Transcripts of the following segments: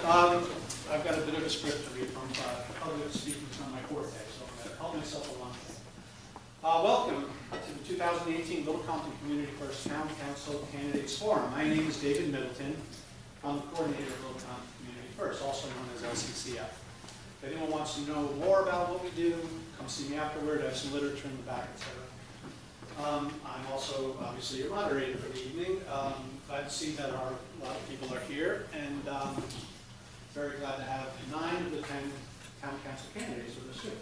I've got a bit of a script to read from public speaking on my forte, so I'm going to call myself a lunch. Welcome to the 2018 Little Compton Community First Town Council Candidates Forum. My name is David Middleton. I'm the coordinator of Little Compton Community First, also known as LCCF. If anyone wants to know more about what we do, come see me afterward. I have some literature in the back, etc. I'm also obviously your moderator for the evening. Glad to see that a lot of people are here, and very glad to have 9 of the 10 town council candidates with us here.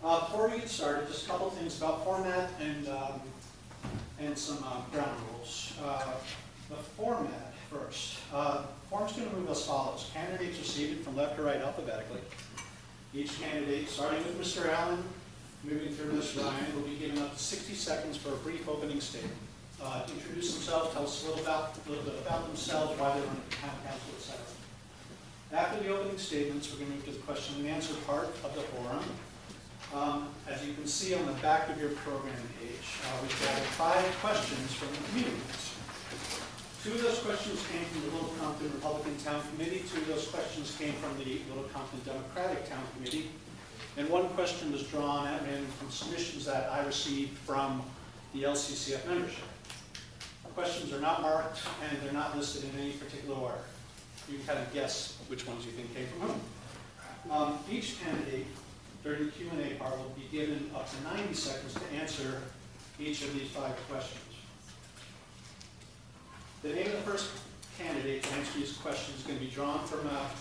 Before we get started, just a couple things about format and some ground rules. The format first. The form's going to move as follows. Candidates are seated from left to right alphabetically. Each candidate, starting with Mr. Allen, moving through Ms. Ryan, will be given up to 60 seconds for a brief opening statement. Introduce themselves, tell us a little bit about themselves, why they're running the town council, etc. After the opening statements, we're going to move to the question and answer part of the forum. As you can see on the back of your program page, we've gathered 5 questions from the community. 2 of those questions came from the Little Compton Republican Town Committee. 2 of those questions came from the Little Compton Democratic Town Committee. And 1 question was drawn at random from submissions that I received from the LCCF membership. The questions are not marked and they're not listed in any particular order. You can kind of guess which ones you think came from whom. Each candidate during the Q&A part will be given up to 90 seconds to answer each of these 5 questions. The name of the first candidate to answer these questions is going to be drawn from a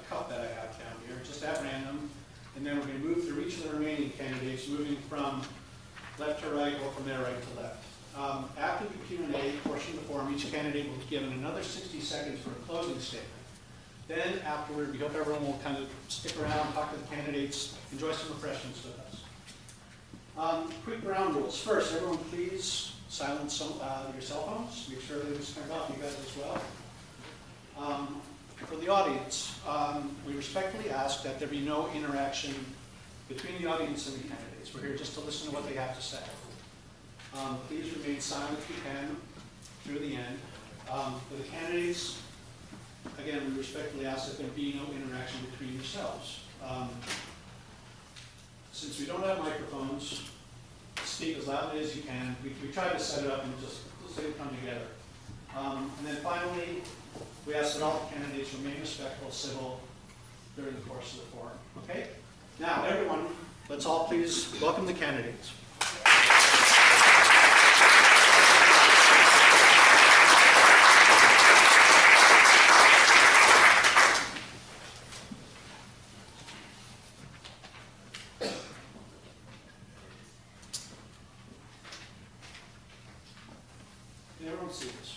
cup that I have down here, just at random. And then we're going to move through each of the remaining candidates, moving from left to right or from their right to left. After the Q&A portion of the forum, each candidate will be given another 60 seconds for a closing statement. Then afterward, we hope everyone will kind of stick around, talk to the candidates, enjoy some refreshments with us. Quick ground rules. First, everyone please silence your cell phones. Make sure everything's turned off, you guys as well. For the audience, we respectfully ask that there be no interaction between the audience and the candidates. We're here just to listen to what they have to say. Please remain silent if you can through the end. For the candidates, again, we respectfully ask that there be no interaction between yourselves. Since we don't have microphones, speak as loudly as you can. We try to set it up and just come together. And then finally, we ask that all the candidates remain respectful, civil during the course of the forum. Okay? Now, everyone, let's all please welcome the candidates. Can everyone see this?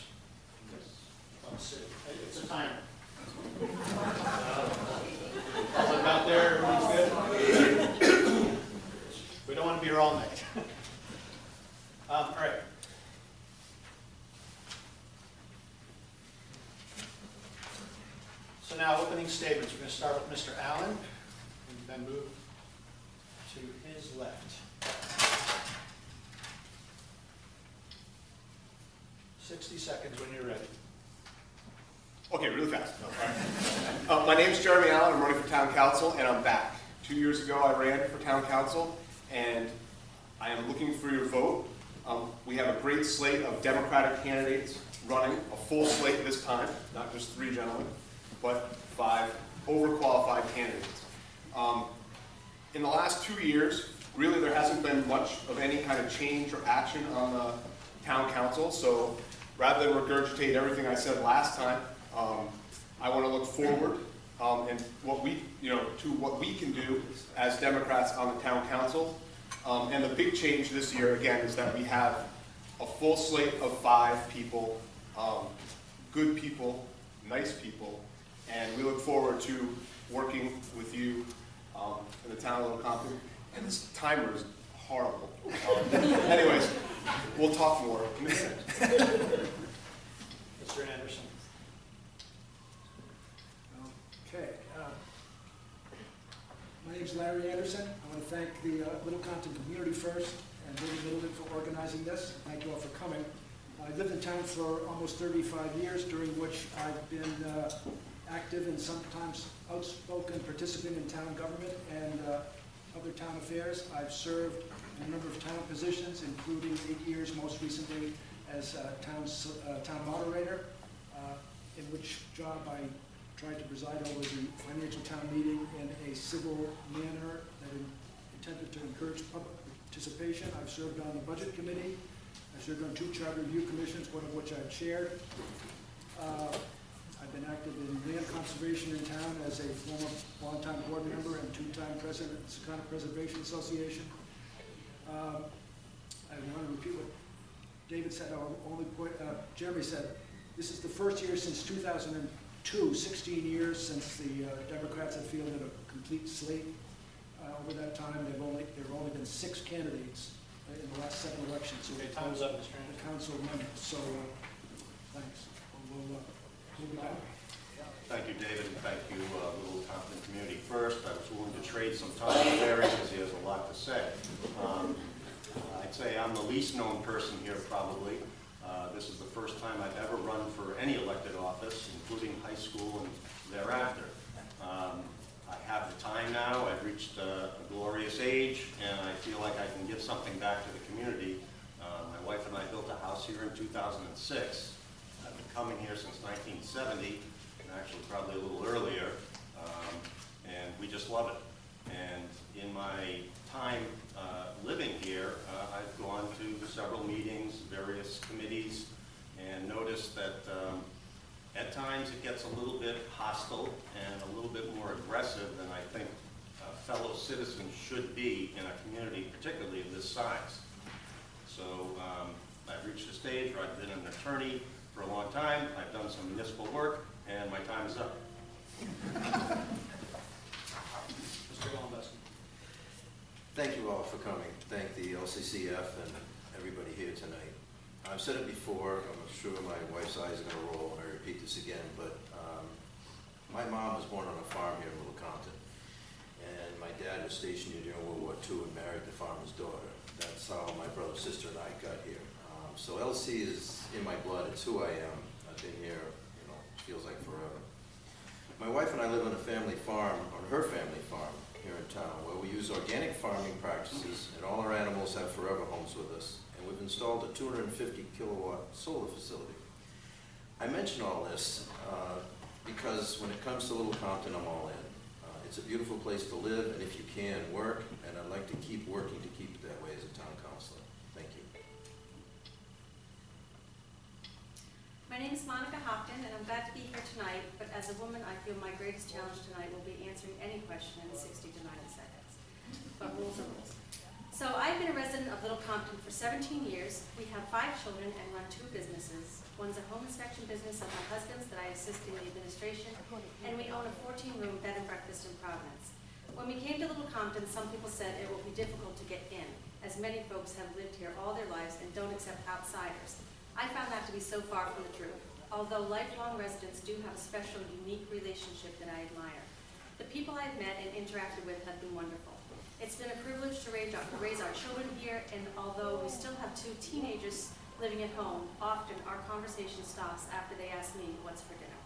It's a timer. Look out there, everyone's good? We don't want to be here all night. All right. So now opening statements. We're going to start with Mr. Allen and then move to his left. 60 seconds when you're ready. Okay, really fast. No, my name's Jeremy Allen. I'm running for town council, and I'm back. 2 years ago, I ran for town council, and I am looking for your vote. We have a great slate of Democratic candidates running, a full slate this time, not just 3 gentlemen, but 5 overqualified candidates. In the last 2 years, really there hasn't been much of any kind of change or action on the town council, so rather than regurgitate everything I said last time, I want to look forward and to what we can do as Democrats on the town council. And the big change this year, again, is that we have a full slate of 5 people, good people, nice people, and we look forward to working with you in the town of Little Compton. And this timer is horrible. Anyways, we'll talk more in a minute. Mr. Anderson. Okay. My name is Larry Anderson. I want to thank the Little Compton Community First and David Middleton for organizing this. Thank you all for coming. I lived in town for almost 35 years, during which I've been active and sometimes outspoken participant in town government and other town affairs. I've served in a number of town positions, including 8 years most recently as town moderator, in which job I tried to preside over the financial town meeting in a civil manner that intended to encourage public participation. I've served on the budget committee. I've served on 2 charter review commissions, one of which I've chaired. I've been active in land conservation in town as a former longtime board member and 2-time president of the Secana Preservation Association. I want to repeat what David said, Jeremy said. This is the first year since 2002, 16 years since the Democrats have fielded a complete slate. Over that time, there have only been 6 candidates in the last 7 elections. So Okay, time's up, Mr. the council members. So, thanks. We'll be back. Thank you, David, and thank you, Little Compton community. First, I was willing to trade some time with Larry because he has a lot to say. I'd say I'm the least known person here, probably. This is the first time I've ever run for any elected office, including high school and thereafter. I have the time now. I've reached a glorious age, and I feel like I can give something back to the community. My wife and I built a house here in 2006. I've been coming here since 1970, and actually probably a little earlier, and we just love it. And in my time living here, I've gone to several meetings, various committees, and noticed that at times it gets a little bit hostile and a little bit more aggressive than I think fellow citizens should be in a community, particularly of this size. So I've reached a stage where I've been an attorney for a long time. I've done some municipal work, and my time is up. Mr. Goldberg. Thank you all for coming. Thank the LCCF and everybody here tonight. I've said it before, I'm sure my wife's eyes are going to roll when I repeat this again, but my mom was born on a farm here in Little Compton, and my dad was stationed here during World War II and married the farmer's daughter. That's how my brother, sister, and I got here. So LC is in my blood. It's who I am. I've been here, feels like forever. My wife and I live on a family farm, on her family farm here in town, where we use organic farming practices, and all our animals have forever homes with us. And we've installed a 250 kilowatt solar facility. I mention all this because when it comes to Little Compton, I'm all in. It's a beautiful place to live, and if you can, work, and I'd like to keep working to keep it that way as a town councilor. Thank you. My name is Monica Hopton, and I'm glad to be here tonight, but as a woman, I feel my greatest challenge tonight will be answering any question in 60 to 90 seconds. But rules are rules. So I've been a resident of Little Compton for 17 years. We have 5 children and run 2 businesses. One's a home inspection business of my husband's that I assist in the administration, and we own a 14-room bed and breakfast in Providence. When we came to Little Compton, some people said it will be difficult to get in, as many folks have lived here all their lives and don't accept outsiders. I found that to be so far from the truth, although lifelong residents do have a special, unique relationship that I admire. The people I've met and interacted with have been wonderful. It's been a privilege to raise our children here, and although we still have 2 teenagers living at home, often our conversation stops after they ask me what's for dinner.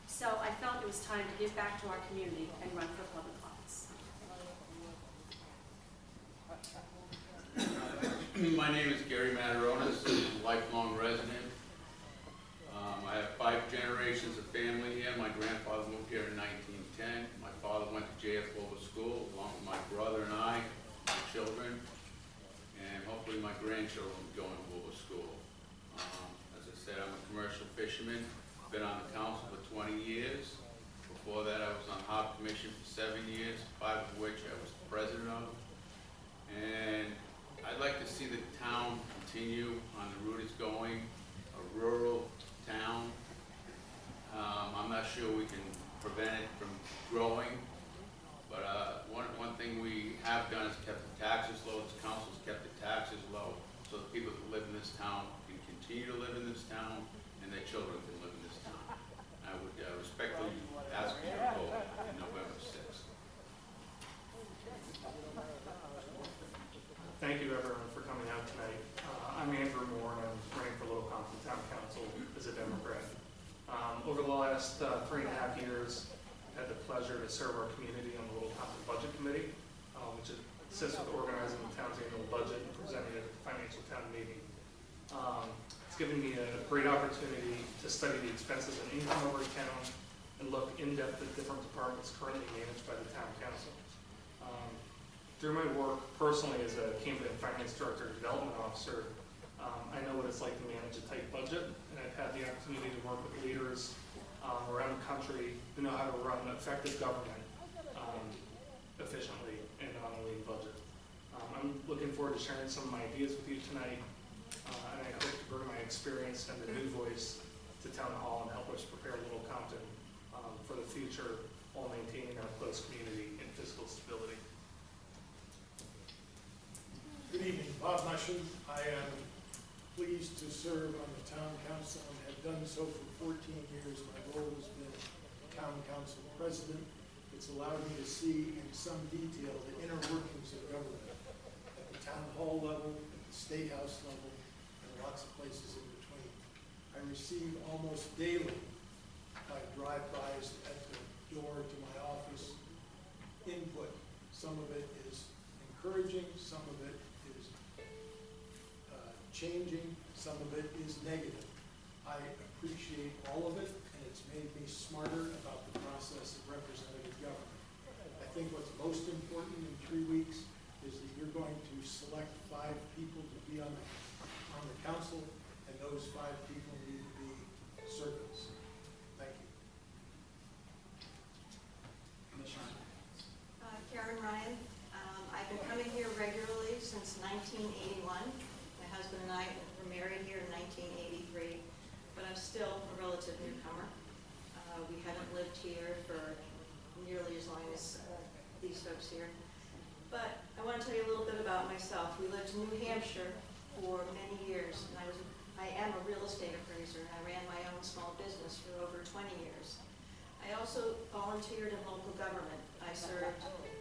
So I felt it was time to give back to our community and run for public office. My name is Gary Mataronis, I'm a lifelong resident. I have 5 generations of family here. My grandfather moved here in 1910. My father went to JF Global School along with my brother and I, my children, and hopefully my grandchildren will go into Global School. As I said, I'm a commercial fisherman. Been on the council for 20 years. Before that, I was on Harbor Commission for 7 years, 5 of which I was the president of. And I'd like to see the town continue on the route it's going, a rural town. I'm not sure we can prevent it from growing, but one thing we have done is kept the taxes low. This council's kept the taxes low, so the people that live in this town can continue to live in this town, and their children can live in this town. I would respectfully ask you to vote on November 6th. Thank you, everyone, for coming out tonight. I'm Andrew Moore, and I'm running for Little Compton Town Council as a Democrat. Over the last last 3.5 years, had the pleasure to serve our community on the Little Compton Budget Committee, which assists with organizing the town's annual budget and presenting it at the financial town meeting. It's given me a great opportunity to study the expenses and income of our town and look in depth at different departments currently managed by the town council. Through my work personally as a Camden Finance Director and Development Officer, I know what it's like to manage a tight budget, and I've had the opportunity to work with leaders around the country who know how to run effective government efficiently and on a lean budget. I'm looking forward to sharing some of my ideas with you tonight, and I hope to bring my experience and a new voice to Town Hall and help us prepare Little Compton for the future while maintaining our close community and fiscal stability. Good evening, Bob Mushin. I am pleased to serve on the town council and have done so for 14 years. My role has been town council president. It's allowed me to see in some detail the inner workings of government at the town hall level, at the state house level, and lots of places in between. I receive almost daily by drive-bys at the door to my office input. Some of it is encouraging, some of it is changing, some of it is negative. I appreciate all of it, and it's made me smarter about the process of representative government. I think what's most important in 3 weeks is that you're going to select 5 people to be on the council, and those 5 people need to be servants. Thank you. Karen Ryan. I've been coming here regularly since 1981. My husband and I were married here in 1983, but I'm still a relative newcomer. We haven't lived here for nearly as long as these folks here. But I want to tell you a little bit about myself. We lived in New Hampshire for many years, and I am a real estate appraiser, and I ran my own small business for over 20 years. I also volunteered in local government. I served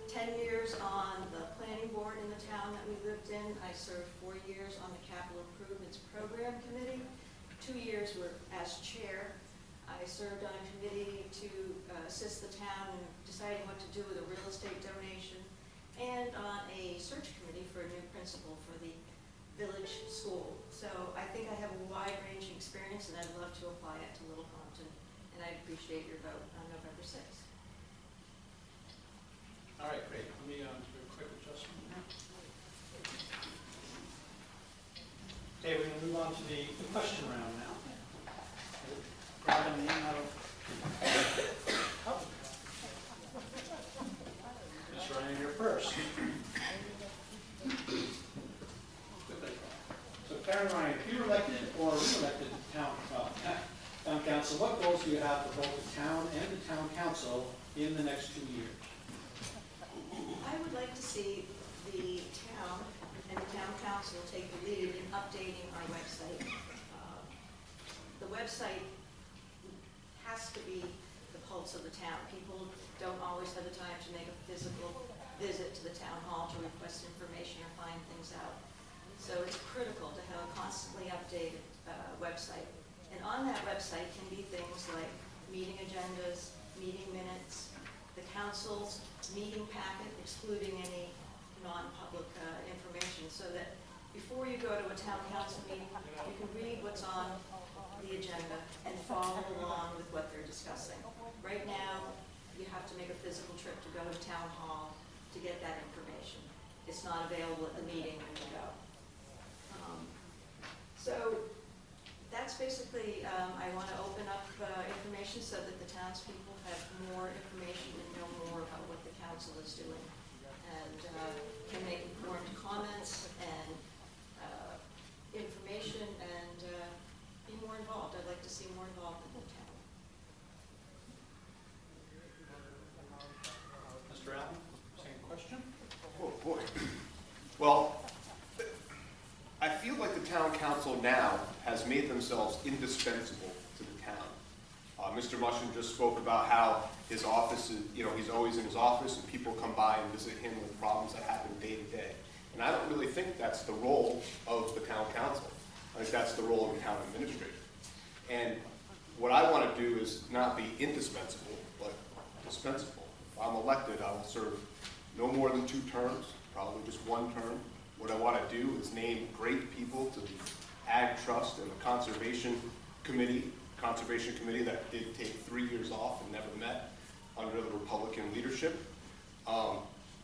10 years on the planning board in the town that we lived in. I served 4 years on the Capital Improvements Program Committee. 2 years were as chair. I served on a committee to assist the town in deciding what to do with a real estate donation, and on a search committee for a new principal for the village school. So I think I have a wide-ranging experience, and I'd love to apply it to Little Compton, and I appreciate your vote on November 6th. All right, great. Let me do a quick adjustment here. Okay, we're going to move on to the question round now. Grab a name out of... Ms. Ryan, you're first. So Karen Ryan, if you're elected or re-elected town council, what goals do you have for both the town and the town council in the next 2 years? I would like to see the town and the town council take the lead in updating our website. The website has to be the pulse of the town. People don't always have the time to make a physical visit to the town hall to request information or find things out. So it's critical to have a constantly updated website. And on that website can be things like meeting agendas, meeting minutes, the council's meeting packet, excluding any non-public information, so that before you go to a town council meeting, you can read what's on the agenda and follow along with what they're discussing. Right now, you have to make a physical trip to go to town hall to get that information. It's not available at the meeting when you go. So that's basically, I want to open up information so that the townspeople have more information and know more about what the council is doing, and can make informed comments and information, and be more involved. I'd like to see more involvement in the town. Mr. Allen, same question? Oh, boy. Well, I feel like the town council now has made themselves indispensable to the town. Mr. Mushin just spoke about how his office is, he's always in his office and people come by and visit him with problems that happen day to day. And I don't really think that's the role of the town council. I think that's the role of the town administrator. And what I want to do is not be indispensable, but dispensable. If I'm elected, I will serve no more than 2 terms, probably just 1 term. What I want to do is name great people to the Ag Trust and the Conservation Committee that did take 3 years off and never met under the Republican leadership.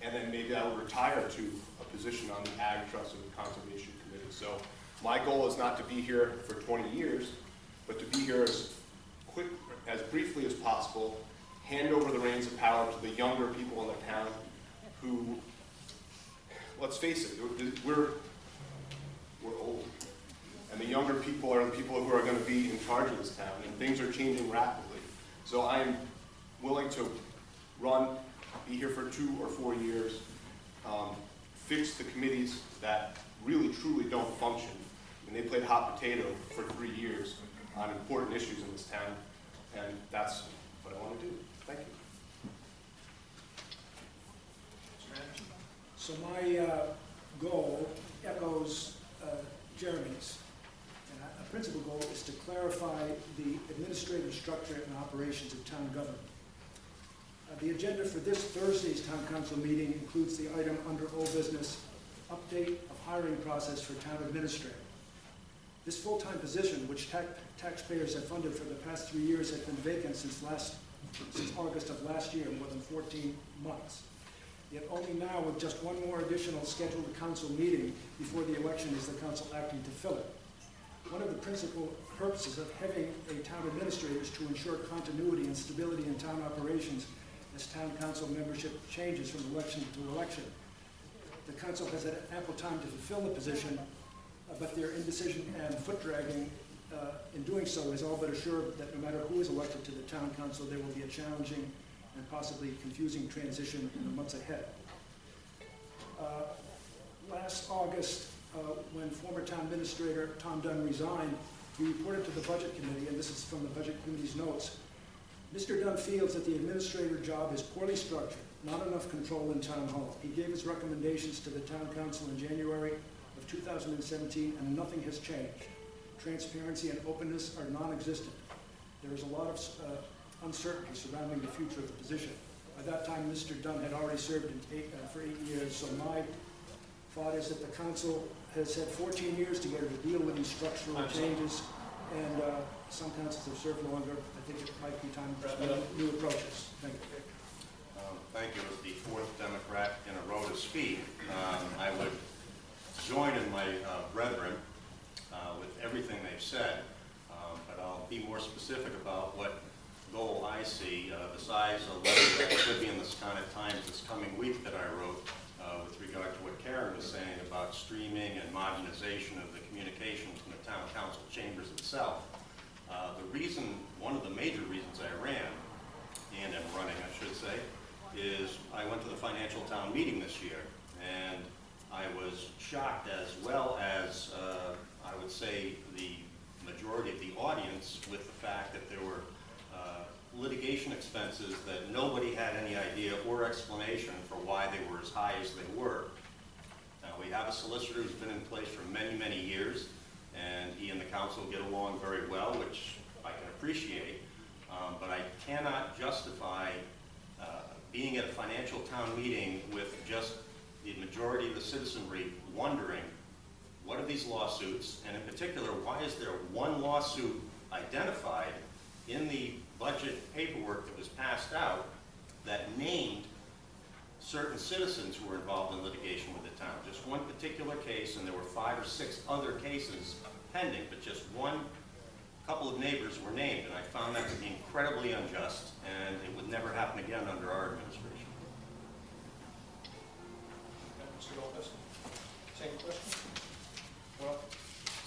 And then maybe I will retire to a position on the Ag Trust and the Conservation Committee. So my goal is not to be here for 20 years, but to be here as briefly as possible, hand over the reins of power to the younger people in the town who, let's face it, we're old. And the younger people are the people who are going to be in charge of this town, and things are changing rapidly. So I am willing to be here for 2 or 4 years, fix the committees that really truly don't function. And they played hot potato for 3 years on important issues in this town, and that's what I want to do. Thank you. So my goal echoes Jeremy's. And a principal goal is to clarify the administrative structure and operations of town government. The agenda for this Thursday's town council meeting includes the item under old business, update of hiring process for town administrator. This full-time position, which taxpayers have funded for the past 3 years, has been vacant since August of last year, more than 14 months. Yet only now, with just one more additional scheduled council meeting before the election, is the council acting to fill it. One of the principal purposes of having a town administrator is to ensure continuity and stability in town operations as town council membership changes from election to election. The council has had ample time to fulfill the position, but their indecision and foot dragging in doing so is all but assured that no matter who is elected to the town council, there will be a challenging and possibly confusing transition in the months ahead. Last August, when former town administrator Tom Dunn resigned, he reported to the budget committee, and this is from the budget committee's notes, Mr. Dunn feels that the administrator job is poorly structured, not enough control in town hall. He gave his recommendations to the town council in January of 2017, and nothing has changed. Transparency and openness are non-existent. There is a lot of uncertainty surrounding the future of the position. By that time, Mr. Dunn had already served for 8 years, so my thought is that the council has had 14 years together to deal with these structural changes, and some councils have served longer. I think it might be time for some new approaches. Thank you. Thank you. As the 4th Democrat in a row to speak, I would join in my brethren with everything they've said, but I'll be more specific about what goal I see, besides a letter that should be in the Times this coming week that I wrote with regard to what Karen was saying about streaming and modernization of the communications from the town council chambers itself. One of the major reasons I ran, and am running I should say, is I went to the financial town meeting this year, and I was shocked, as well as I would say the majority of the audience, with the fact that there were litigation expenses that nobody had any idea or explanation for why they were as high as they were. Now, we have a solicitor who's been in place for many, many years, and he and the council get along very well, which I can appreciate, but I cannot justify being at a financial town meeting with just the majority of the citizenry wondering, what are these lawsuits, and in particular, why is there one lawsuit identified in the budget paperwork that was passed out that named certain citizens who were involved in litigation with the town. Just one particular case, and there were 5 or 6 other cases pending, but just one couple of neighbors were named, and I found that to be incredibly unjust, and it would never happen again under our administration. Mr. Lopez, same question? Well,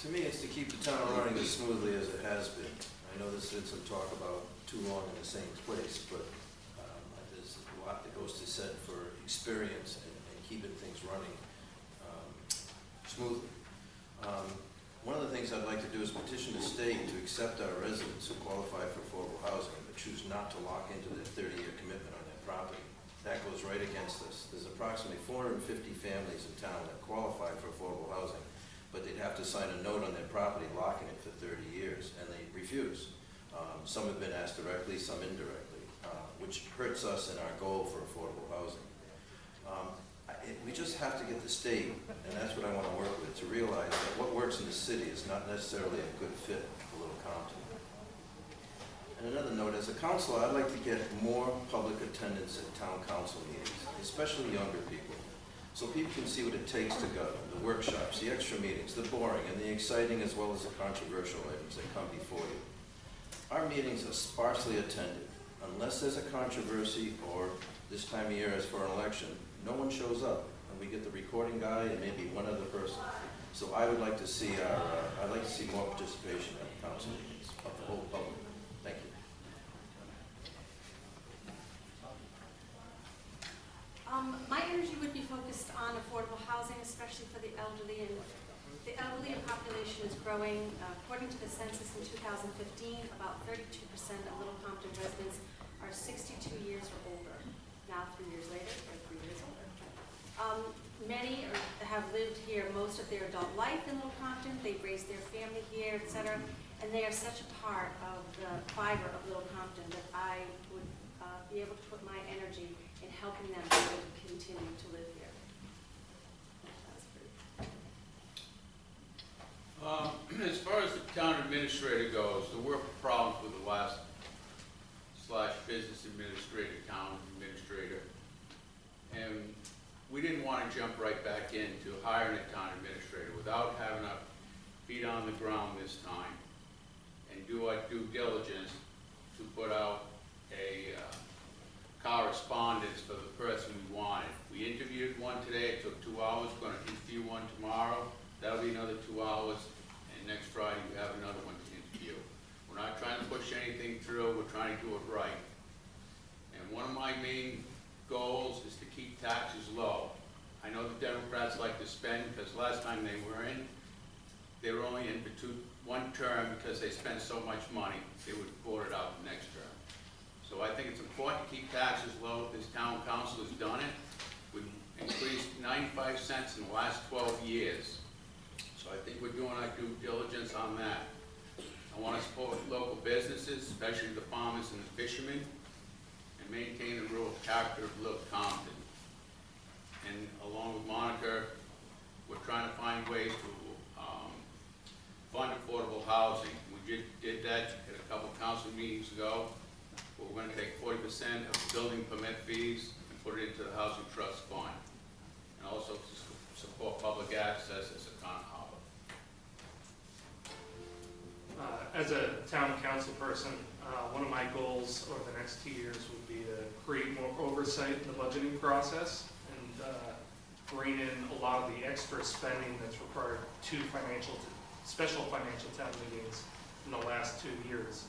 to me, it's to keep the town running as smoothly as it has been. I know there's been some talk about too long in the same place, but there's a lot that goes to said for experience and keeping things running smoothly. One of the things I'd like to do is petition the state to accept our residents who qualify for affordable housing but choose not to lock into their 30-year commitment on their property. That goes right against us. There's approximately 450 families in town that qualify for affordable housing, but they'd have to sign a note on their property locking it for 30 years, and they refuse. Some have been asked directly, some indirectly, which hurts us in our goal for affordable housing. We just have to get the state, and that's what I want to work with, to realize that what works in the city is not necessarily a good fit for Little Compton. And another note, as a counselor, I'd like to get more public attendance at town council meetings, especially younger people, so people can see what it takes to go, the workshops, the extra meetings, the boring and the exciting as well as the controversial items that come before you. Our meetings are sparsely attended. Unless there's a controversy or this time of year as for an election, no one shows up, and we get the recording guy and maybe one other person. So I would like to see I'd like to see more participation at the council meetings of the whole public. Thank you. My energy would be focused on affordable housing, especially for the elderly. And the elderly population is growing. According to the census in 2015, about 32% of Little Compton residents are 62 years or older. Now, 3 years later, they're 3 years older. Many have lived here most of their adult life in Little Compton. They've raised their family here, etc. And they are such a part of the fiber of Little Compton that I would be able to put my energy in helping them be able to continue to live here. That's pretty. As far as the town administrator goes, there were problems with the last /business administrator, town administrator. And we didn't want to jump right back into hiring a town administrator without having our feet on the ground this time and do our due diligence to put out a correspondence for the person we wanted. We interviewed one today, it took 2 hours, going to interview one tomorrow, that'll be another 2 hours, and next Friday we have another one to interview. We're not trying to push anything through, we're trying to do it right. And one of my main goals is to keep taxes low. I know the Democrats like to spend, because last time they were only in for one term because they spent so much money, they would vote it out the next term. So I think it's important to keep taxes low. This town council has done it. We've increased 95 cents in the last 12 years. So I think we're doing our due diligence on that. I want to support local businesses, especially the farmers and the fishermen, and maintain the rural character of Little Compton. And along with Monica, we're trying to find ways to fund affordable housing. We did that at a couple council meetings ago. We're going to take 40% of the building permit fees and put it into the Housing Trust Fund. And also to support public access as a town harbor. As a town council person, one of my goals over the next 2 years would be to create more oversight in the budgeting process and rein in a lot of the extra spending that's required to special financial town meetings in the last 2 years.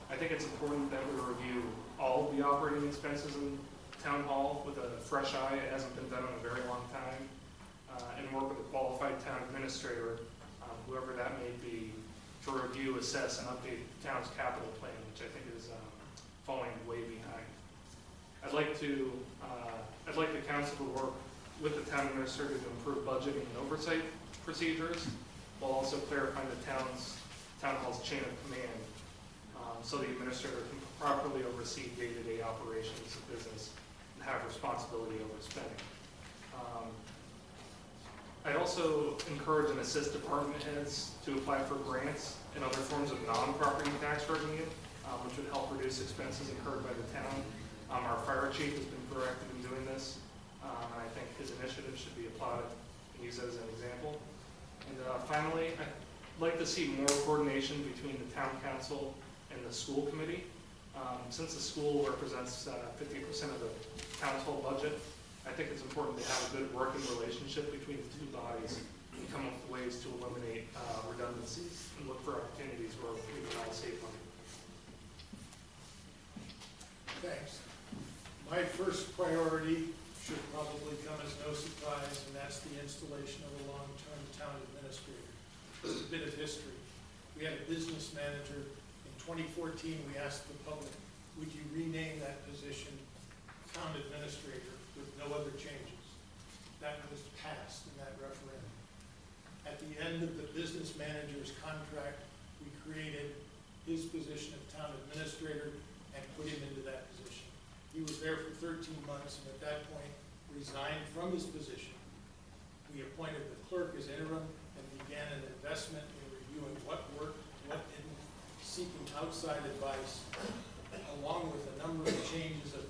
I think it's important that we review all of the operating expenses in town hall with a fresh eye. It hasn't been done in a very long time. And work with a qualified town administrator, whoever that may be, to review, assess, and update the town's capital plan, which I think is falling way behind. I'd like the council to work with the town administrator to improve budgeting and oversight procedures, while also clarifying the town hall's chain of command, so the administrator can properly oversee day-to-day operations of business and have responsibility over spending. I'd also encourage and assist department heads to apply for grants and other forms of non-property tax revenue, which would help reduce expenses incurred by the town. Our fire chief has been proactive in doing this, and I think his initiative should be applauded and used as an example. And finally, I'd like to see more coordination between the town council and the school committee. Since the school represents 50% of the town's whole budget, I think it's important to have a good working relationship between the two bodies and come up with ways to eliminate redundancies and look for opportunities where we can all save money. Thanks. My first priority should probably come as no surprise, and that's the installation of a long-term town administrator. There's a bit of history. We had a business manager. In 2014, we asked the public, would you rename that position town administrator with no other changes? That was passed in that referendum. At the end of the business manager's contract, we created his position of town administrator and put him into that position. He was there for 13 months and at that point resigned from his position. We appointed the clerk as interim and began an investment in reviewing what worked, what didn't, seeking outside advice, along with a number of changes of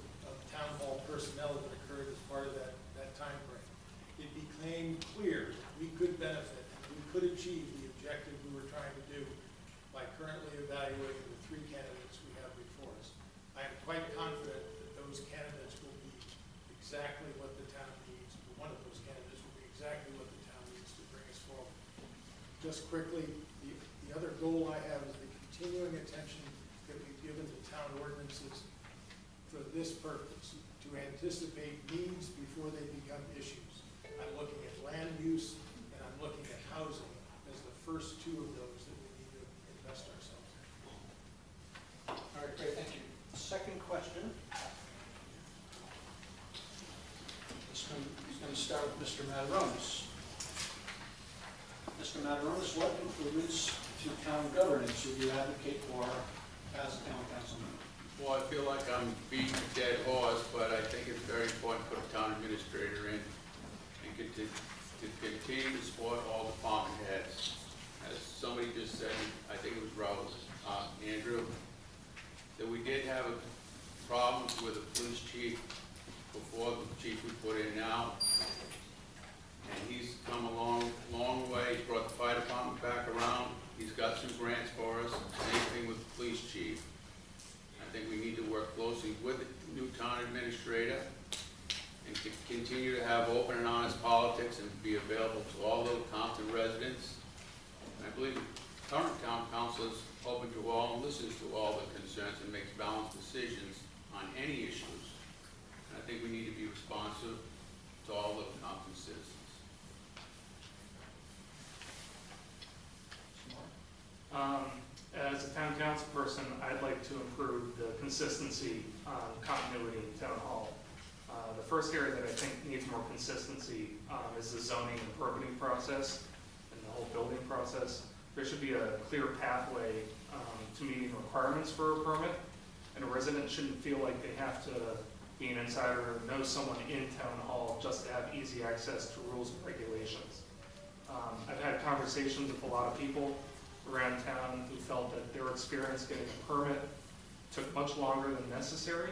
town hall personnel that occurred as part of that time frame. It became clear we could benefit, we could achieve the objective we were trying to do by currently evaluating the 3 candidates we have before us. I am quite confident that those candidates will be exactly what the town needs, or one of those candidates will be exactly what the town needs to bring us forward. Just quickly, the other goal I have is the continuing attention that we've given to town ordinances for this purpose, to anticipate needs before they become issues. I'm looking at land use and I'm looking at housing as the first 2 of those that we need to invest ourselves in. All right, great, thank you. Second question. This one is going to start with Mr. Mataronis. Mr. Mataronis, what improvements to town governance would you advocate for as a town councilman? Well, I feel like I'm beating a dead horse, but I think it's very important to put a town administrator in and to continue to support all department heads. As somebody just said, I think it was Andrew, that we did have a problem with the police chief before the chief we put in now. And he's come a long way. He's brought the fire department back around. He's got some grants for us. Same thing with the police chief. I think we need to work closely with the new town administrator and to continue to have open and honest politics and be available to all Little Compton residents. And I believe the current town council is open to all and listens to all the concerns and makes balanced decisions on any issues. And I think we need to be responsive to all Little Compton citizens. As a town council person, I'd like to improve the consistency on continuity in town hall. The first area that I think needs more consistency is the zoning and permitting process and the whole building process. There should be a clear pathway to meeting requirements for a permit, and a resident shouldn't feel like they have to be an insider or know someone in town hall just to have easy access to rules and regulations. I've had conversations with a lot of people around town who felt that their experience getting a permit took much longer than necessary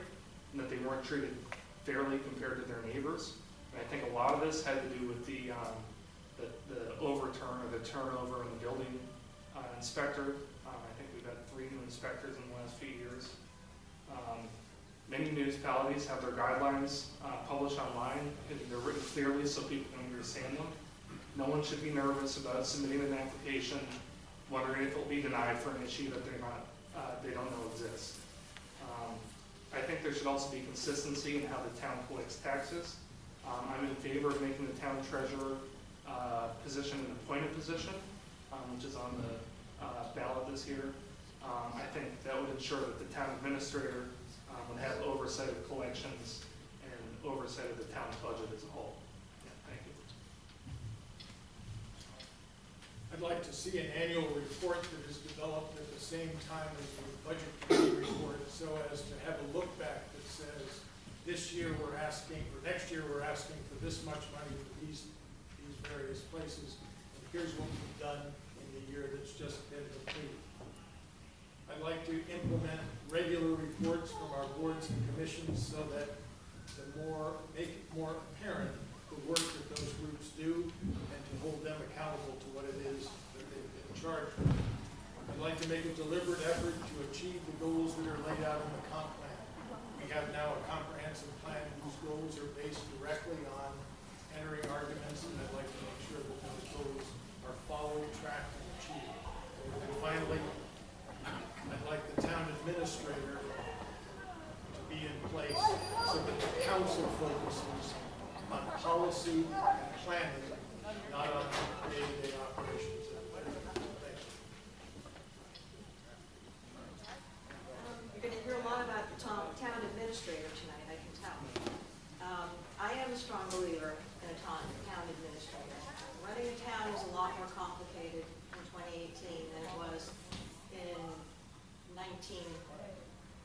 and that they weren't treated fairly compared to their neighbors. And I think a lot of this had to do with the overturn or the turnover in the building inspector. I think we've had 3 new inspectors in the last few years. Many municipalities have their guidelines published online, and they're written clearly so people can understand them. No one should be nervous about submitting an application wondering if it'll be denied for an issue that they don't know exists. I think there should also be consistency in how the town collects taxes. I'm in favor of making the town treasurer position an appointed position, which is on the ballot this year. I think that would ensure that the town administrator would have oversight of collections and oversight of the town's budget as a whole. Thank you. I'd like to see an annual report that is developed at the same time as the budget committee report, so as to have a look back that says, this year we're asking, or next year we're asking for this much money for these various places, and here's what we've done in the year that's just been completed. I'd like to implement regular reports from our boards and commissions so that make it more apparent the work that those groups do and to hold them accountable to what it is that they've been charged with. I'd like to make a deliberate effort to achieve the goals that are laid out in the comp plan. We have now a comprehensive plan whose goals are based directly on entering arguments, and I'd like to make sure that those goals are followed, tracked, and achieved. And finally, I'd like the town administrator to be in place so that the council focuses on policy and planning, not on day-to-day operations. Thank you. You're going to hear a lot about the town administrator tonight, I can tell. I am a strong believer in a town administrator. Running a town is a lot more complicated in 2018 than it was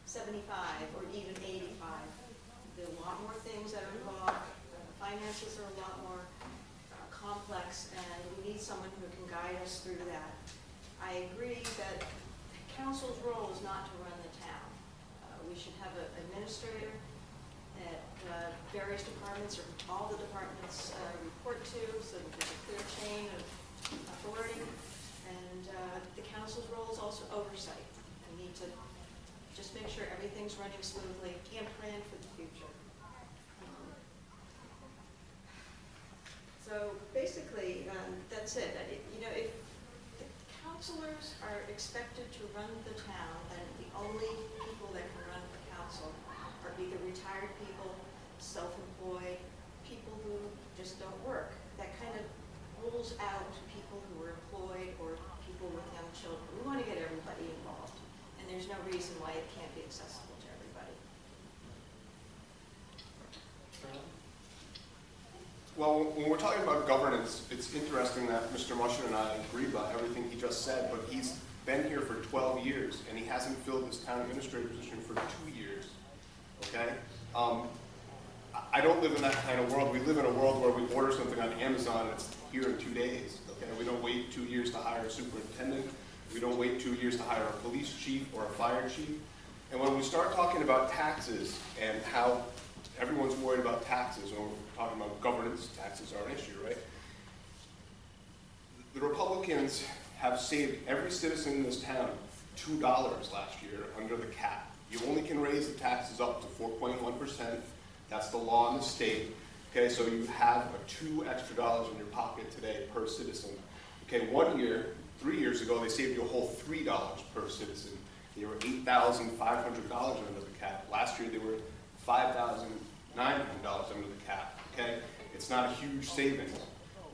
75 or even 85. There are a lot more things that are involved. Finances are a lot more complex, and we need someone who can guide us through that. I agree that the council's role is not to run the town. We should have an administrator that various departments, or all the departments, report to, so that there's a clear chain of authority. And the council's role is also oversight. We need to just make sure everything's running smoothly and plan for the future. So basically, that's it. You know, if the councilors are expected to run the town, then the only people that can run the council are either retired people, self-employed, people who just don't work. That kind of rules out people who are employed or people with young children. We want to get everybody involved, and there's no reason why it can't be accessible to everybody. Well, when we're talking about governance, it's interesting that Mr. Musher and I agree about everything he just said, but he's been here for 12 years, and he hasn't filled this town administrator position for 2 years, okay? I don't live in that kind of world. We live in a world where we order something on Amazon, and it's here in 2 days, okay? We don't wait 2 years to hire a superintendent. We don't wait 2 years to hire a police chief or a fire chief. And when we start talking about taxes and how everyone's worried about taxes, when we're talking about governance, taxes are an issue, right? The Republicans have saved every citizen in this town $2 last year under the cap. You only can raise the taxes up to 4.1%. That's the law in the state. Okay, so you have $2 extra in your pocket today per citizen. Okay, 1 year, 3 years ago, they saved you a whole $3 per citizen. They were $8,500 under the cap. Last year, they were $5,900 under the cap. Okay, it's not a huge savings.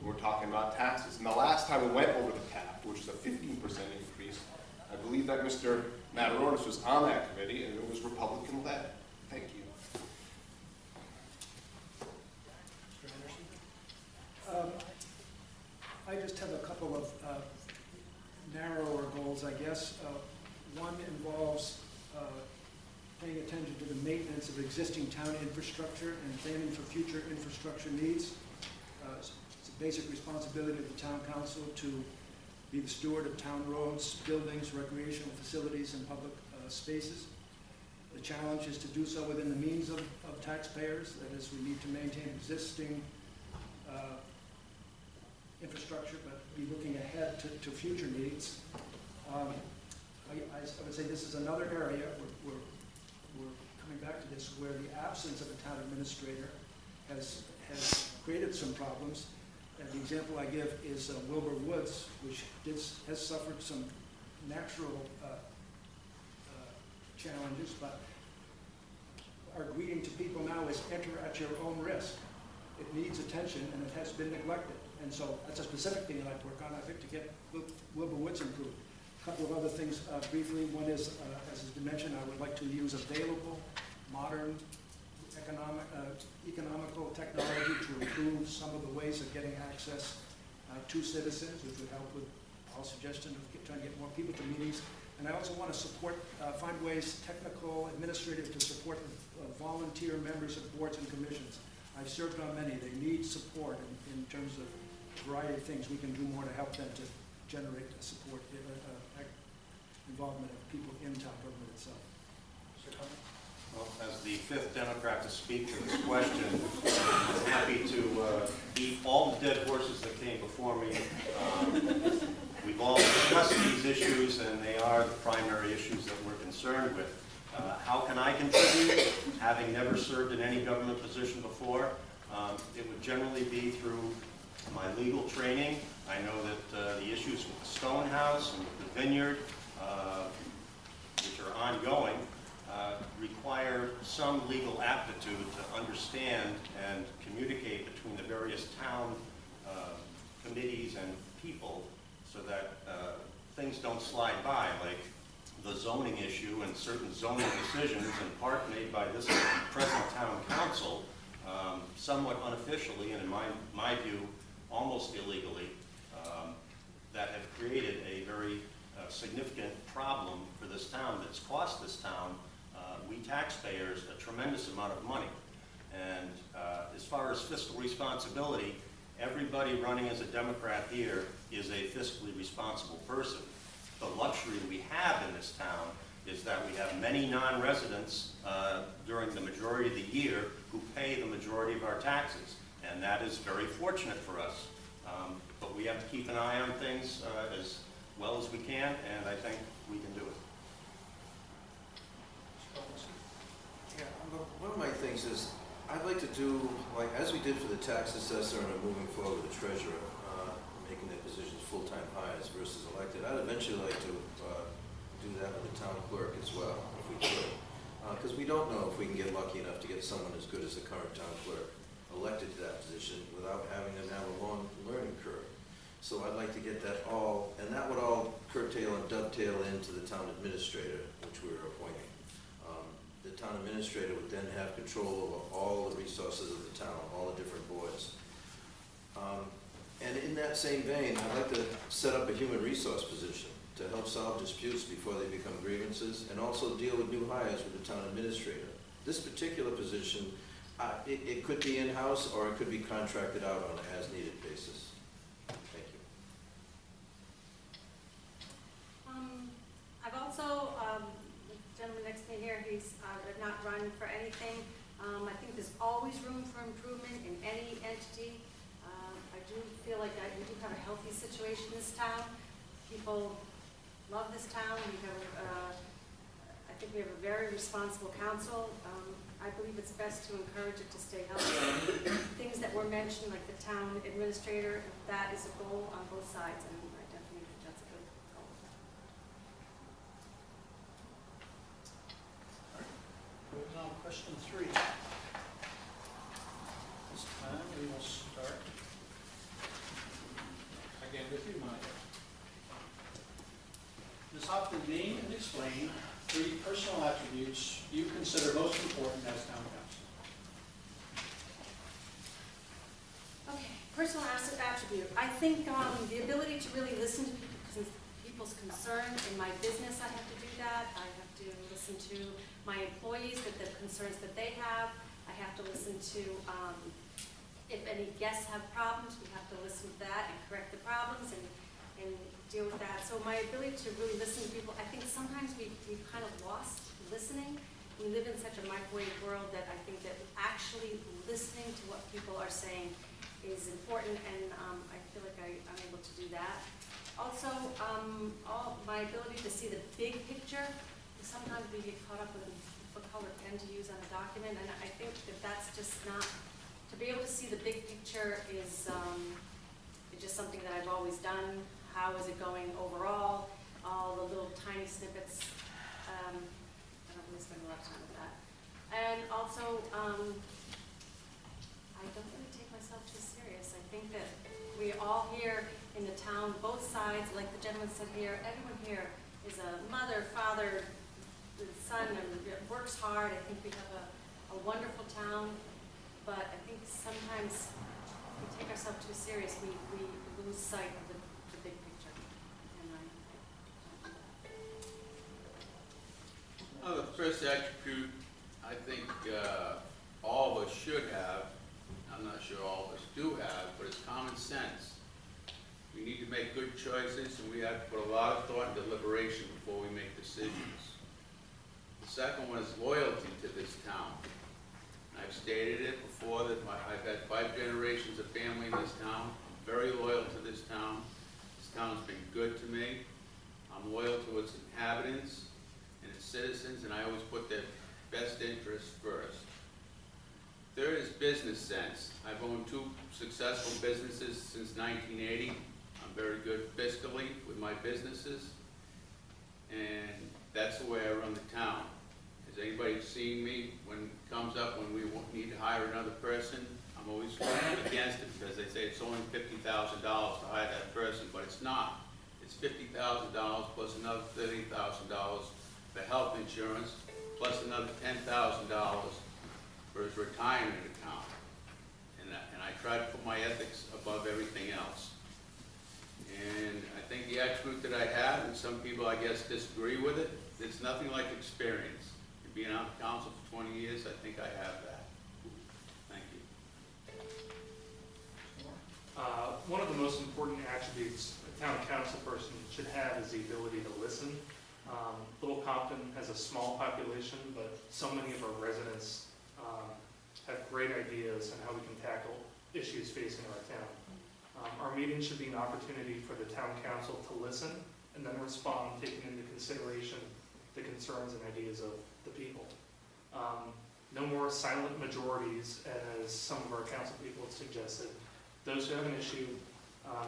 We're talking about taxes. And the last time we went over the cap, which is a 15% increase, I believe that Mr. Mataronis was on that committee, and it was Republican-led. Thank you. Mr. Anderson? I just have a couple of narrower goals, I guess. One involves paying attention to the maintenance of existing town infrastructure and planning for future infrastructure needs. It's a basic responsibility of the town council to be the steward of town roads, buildings, recreational facilities, and public spaces. The challenge is to do so within the means of taxpayers. That is, we need to maintain existing infrastructure, but be looking ahead to future needs. I would say this is another area where we're coming back to this, where the absence of a town administrator has created some problems. And the example I give is Wilbur Woods, which has suffered some natural challenges, but our greeting to people now is enter at your own risk. It needs attention, and it has been neglected. And so that's a specific thing that I'd work on, I think, to get Wilbur Woods improved. A couple of other things briefly. One is, as has been mentioned, I would like to use available, modern, economical technology to improve some of the ways of getting access to citizens, which would help with our suggestion of trying to get more people to meetings. And I also want to support, find ways, technical, administrative, to support volunteer members of boards and commissions. I've served on many. They need support in terms of a variety of things. We can do more to help them to generate support, involvement of people in town government itself. Well, as the fifth Democrat to speak to this question, I'm happy to beat all the dead horses that came before me. We've all discussed these issues, and they are the primary issues that we're concerned with. How can I contribute? Having never served in any government position before, it would generally be through my legal training. I know that the issues with the Stone House and with the Vineyard, which are ongoing, require some legal aptitude to understand and communicate between the various town committees and people so that things don't slide by, like the zoning issue and certain zoning decisions, in part made by this present town council, somewhat unofficially and in my view almost illegally, that have created a very significant problem for this town that's cost this town we taxpayers a tremendous amount of money. And as far as fiscal responsibility, everybody running as a Democrat here is a fiscally responsible person. The luxury we have in this town is that we have many non-residents during the majority of the year who pay the majority of our taxes. And that is very fortunate for us. But we have to keep an eye on things as well as we can, and I think we can do it. Yeah, one of my things is, I'd like to do, like, as we did for the tax assessor and moving forward with the treasurer, making their positions full-time hires versus elected, I'd eventually like to do that with the town clerk as well, if we could. Because we don't know if we can get lucky enough to get someone as good as the current town clerk elected to that position without having them have a long learning curve. So I'd like to get that all, and that would all curtail and dovetail into the town administrator, which we're appointing. The town administrator would then have control over all the resources of the town, all the different boards. And in that same vein, I'd like to set up a human resource position to help solve disputes before they become grievances, and also deal with new hires with the town administrator. This particular position, it could be in-house or it could be contracted out on an as-needed basis. Thank you. I've also, the gentleman next to me here, he's not running for anything. I think there's always room for improvement in any entity. I do feel like we do have a healthy situation in this town. People love this town. We have, I think we have a very responsible council. I believe it's best to encourage it to stay healthy. Things that were mentioned, like the town administrator, that is a goal on both sides, and I definitely think that's a good goal. Moving on, question 3. This time we will start again with you, Monica. Ms. Hopkins, name and explain 3 personal attributes you consider most important as town council. Okay, personal attribute. I think the ability to really listen to people's concern. In my business, I have to do that. I have to listen to my employees, the concerns that they have. I have to listen to, if any guests have problems, we have to listen to that and correct the problems and deal with that. So my ability to really listen to people, I think sometimes we've kind of lost listening. We live in such a microwave world that I think that actually listening to what people are saying is important, and I feel like I'm able to do that. Also, my ability to see the big picture. Sometimes we get caught up with what color pen to use on a document, and I think that that's just not, to be able to see the big picture is just something that I've always done. How is it going overall? All the little tiny snippets. I don't really spend a lot of time with that. And also, I don't really take myself too serious. I think that we all here in the town, both sides, like the gentleman said here, everyone here is a mother, father, son, and works hard. I think we have a wonderful town, but I think sometimes if we take ourselves too serious, we lose sight of the big picture. And The first attribute I think all of us should have, I'm not sure all of us do have, but it's common sense. We need to make good choices, and we have to put a lot of thought and deliberation before we make decisions. The second one is loyalty to this town. I've stated it before that I've had 5 generations of family in this town. I'm very loyal to this town. This town's been good to me. I'm loyal to its inhabitants and its citizens, and I always put their best interests first. Third is business sense. I've owned 2 successful businesses since 1980. I'm very good fiscally with my businesses, and that's the way I run the town. Has anybody seen me when it comes up when we need to hire another person? I'm always against it because they say it's only $50,000 to hire that person, but it's not. It's $50,000 plus another $30,000 for health insurance, plus another $10,000 for his retirement account. And I try to put my ethics above everything else. And I think the attribute that I have, and some people I guess disagree with it, it's nothing like experience. In being on council for 20 years, I think I have that. Thank you. One of the most important attributes a town council person should have is the ability to listen. Little Compton has a small population, but so many of our residents have great ideas on how we can tackle issues facing our town. Our meetings should be an opportunity for the town council to listen and then respond, taking into consideration the concerns and ideas of the people. No more silent majorities, as some of our council people have suggested. Those who have an issue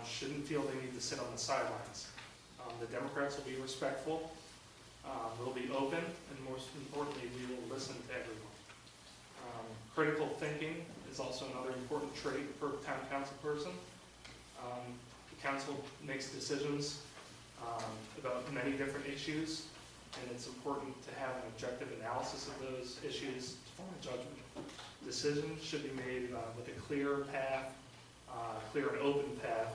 shouldn't feel they need to sit on the sidelines. The Democrats will be respectful, we'll be open, and most importantly, we will listen to everyone. Critical thinking is also another important trait for a town council person. The council makes decisions about many different issues, and it's important to have an objective analysis of those issues to form a judgment. Decisions should be made with a clear path, clear and open path,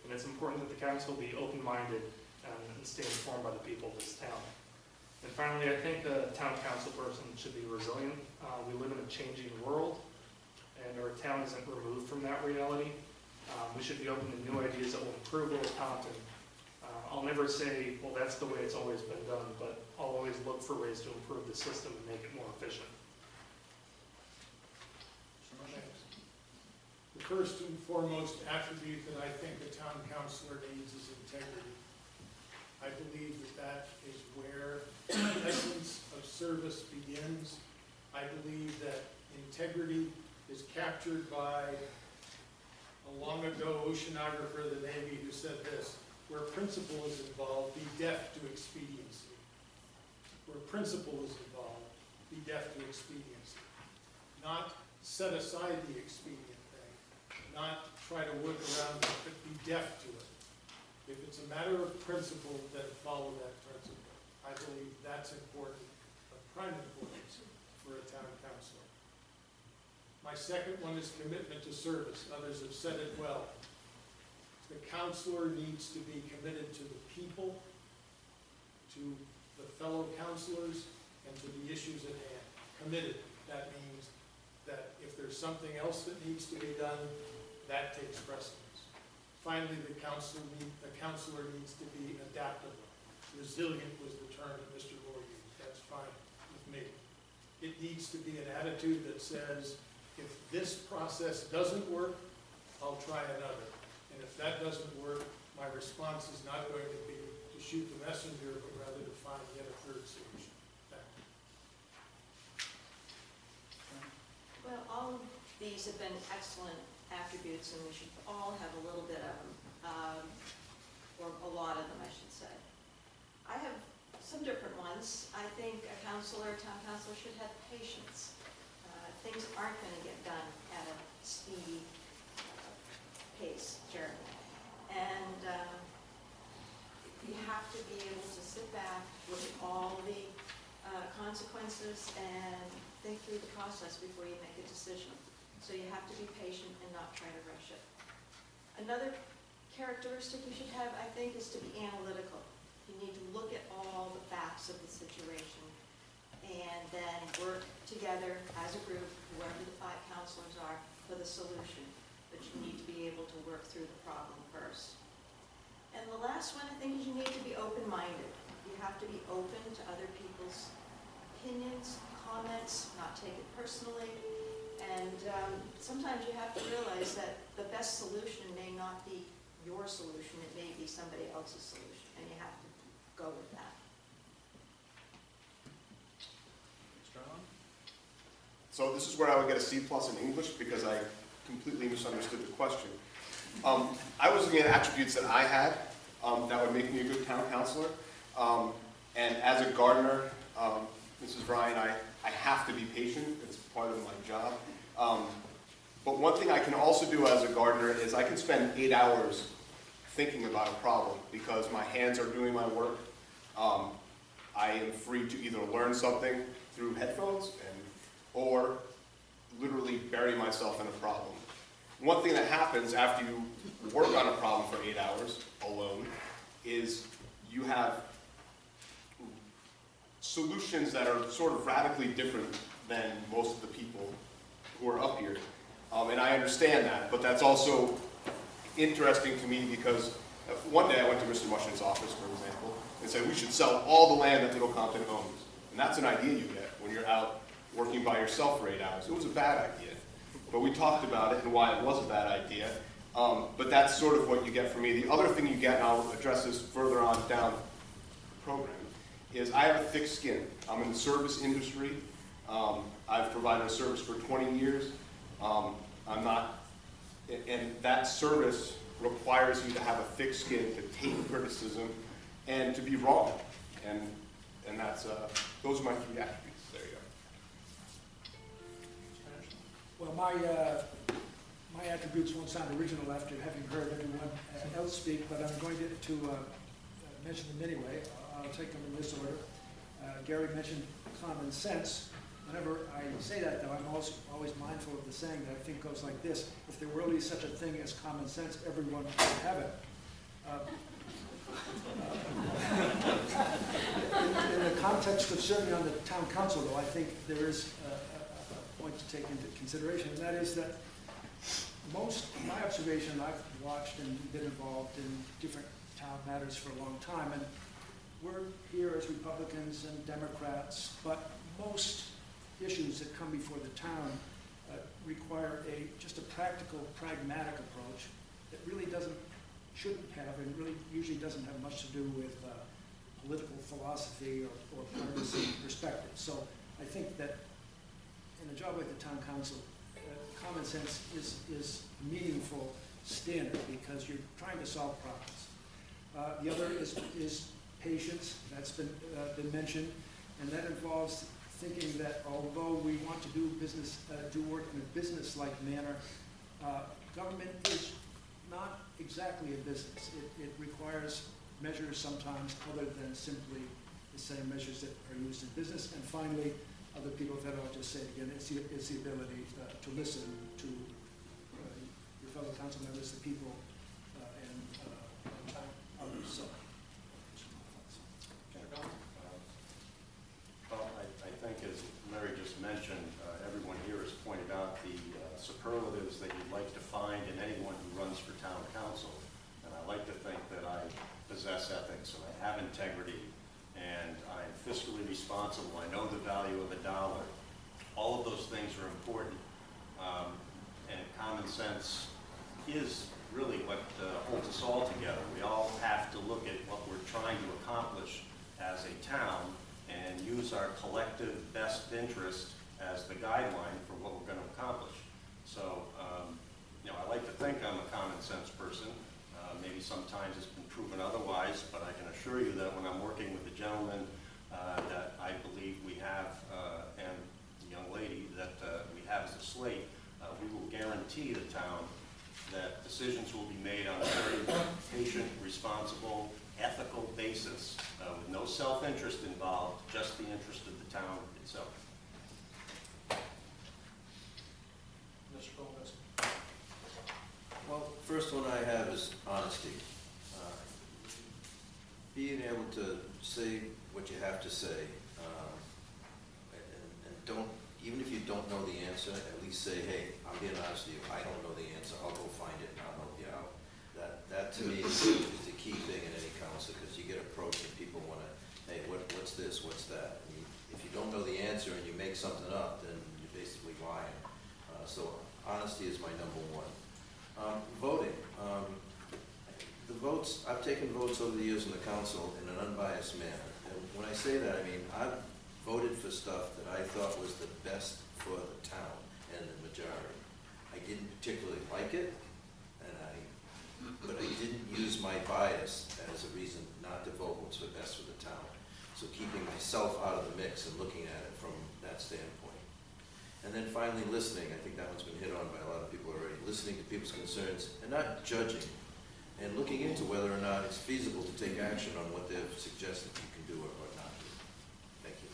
and it's important that the council be open-minded and stay informed by the people of this town. And finally, I think a town council person should be resilient. We live in a changing world, and our town isn't removed from that reality. We should be open to new ideas that will improve Little Compton. I'll never say, well, that's the way it's always been done, but I'll always look for ways to improve the system and make it more efficient. The first and foremost attribute that I think a town councilor needs is integrity. I believe that is where the essence of service begins. I believe that integrity is captured by a long ago oceanographer of the Navy who said this: where principle is involved, be deaf to expediency. Where principle is involved, be deaf to expediency. Not set aside the expedient thing, not try to work around it, but be deaf to it. If it's a matter of principle, then follow that principle. I believe that's important, of prime importance for a town councilor. My second one is commitment to service. Others have said it well. The councilor needs to be committed to the people, to the fellow councilors, and to the issues at hand. Committed, that means that if there's something else that needs to be done, that takes precedence. Finally, the councilor needs to be adaptable. Resilient was the term that Mr. Moore used. That's fine with me. It needs to be an attitude that says, if this process doesn't work, I'll try another. And if that doesn't work, my response is not going to be to shoot the messenger, but rather to find yet a third solution. Thank you. Well, all of these have been excellent attributes, and we should all have a little bit of them, or a lot of them, I should say. I have some different ones. I think a town councilor should have patience. Things aren't going to get done at a speedy pace, Jeremy. And you have to be able to sit back, look at all the consequences, and think through the process before you make a decision. So you have to be patient and not try to rush it. Another characteristic you should have, I think, is to be analytical. You need to look at all the facts of the situation and then work together as a group, whoever the 5 councilors are, for the solution. But you need to be able to work through the problem first. And the last one, I think, is you need to be open-minded. You have to be open to other people's opinions, comments, not take it personally. And sometimes you have to realize that the best solution may not be your solution, it may be somebody else's solution, and you have to go with that. So this is where I would get a C+ in English because I completely misunderstood the question. I was looking at attributes that I had that would make me a good town councilor. And as a gardener, Mrs. Ryan, I have to be patient. It's part of my job. But one thing I can also do as a gardener is I can spend 8 hours thinking about a problem because my hands are doing my work. I am free to either learn something through headphones or literally bury myself in a problem. One thing that happens after you work on a problem for 8 hours alone is you have solutions that are sort of radically different than most of the people who are up here. And I understand that, but that's also interesting to me because one day I went to Mr. Mushing's office, for example, and said we should sell all the land that Little Compton owns. And that's an idea you get when you're out working by yourself for 8 hours. It was a bad idea, but we talked about it and why it was a bad idea. But that's sort of what you get from me. The other thing you get, and I'll address this further on down the program, is I have a thick skin. I'm in the service industry. I've provided a service for 20 years. I'm not, and that service requires you to have a thick skin, to take criticism, and to be wrong. And that's, those are my 3 attributes. There you go. Well, my attributes won't sound original after having heard everyone else speak, but I'm going to mention them anyway. I'll take them in this order. Gary mentioned common sense. Whenever I say that, though, I'm always mindful of the saying that I think goes like this: if there really is such a thing as common sense, everyone would have it. In the context of serving on the town council, though, I think there is a point to take into consideration, and that is that my observation, I've watched and been involved in different town matters for a long time, and we're here as Republicans and Democrats, but most issues that come before the town require just a practical, pragmatic approach that really shouldn't have, and really usually doesn't have much to do with political philosophy or partisan perspective. So I think that in a job like the town council, common sense is a meaningful standard because you're trying to solve problems. The other is patience. That's been mentioned, and that involves thinking that although we want to do work in a business-like manner, government is not exactly a business. It requires measures sometimes other than simply the same measures that are used in business. And finally, other people have said, I'll just say it again, it's the ability to listen to your fellow council members, the people, and others. So. Well, I think as Mary just mentioned, everyone here has pointed out the superlatives that you'd like to find in anyone who runs for town council. And I like to think that I possess ethics, and I have integrity, and I'm fiscally responsible. I know the value of a dollar. All of those things are important. And common sense is really what holds us all together. We all have to look at what we're trying to accomplish as a town and use our collective best interest as the guideline for what we're going to accomplish. So, I like to think I'm a common sense person. Maybe sometimes it's been proven otherwise, but I can assure you that when I'm working with the gentleman that I believe we have, and the young lady that we have as a slate, we will guarantee the town that decisions will be made on a very patient, responsible, ethical basis, with no self-interest involved, just the interest of the town itself. Mr. Goldberg. Well, first one I have is honesty. Being able to say what you have to say, and don't, even if you don't know the answer, at least say, hey, I'm being honest with you, I don't know the answer, I'll go find it and I'll help you out. That to me is the key thing in any council, because you get approached and people want to, hey, what's this, what's that? And if you don't know the answer and you make something up, then you're basically lying. So honesty is my number one. Voting. The votes, I've taken votes over the years in the council in an unbiased manner. And when I say that, I mean, I've voted for stuff that I thought was the best for the town and the majority. I didn't particularly like it, but I didn't use my bias as a reason not to vote what's the best for the town. So keeping myself out of the mix and looking at it from that standpoint. And then finally, listening. I think that one's been hit on by a lot of people already. Listening to people's concerns and not judging, and looking into whether or not it's feasible to take action on what they've suggested you can do or not do. Thank you.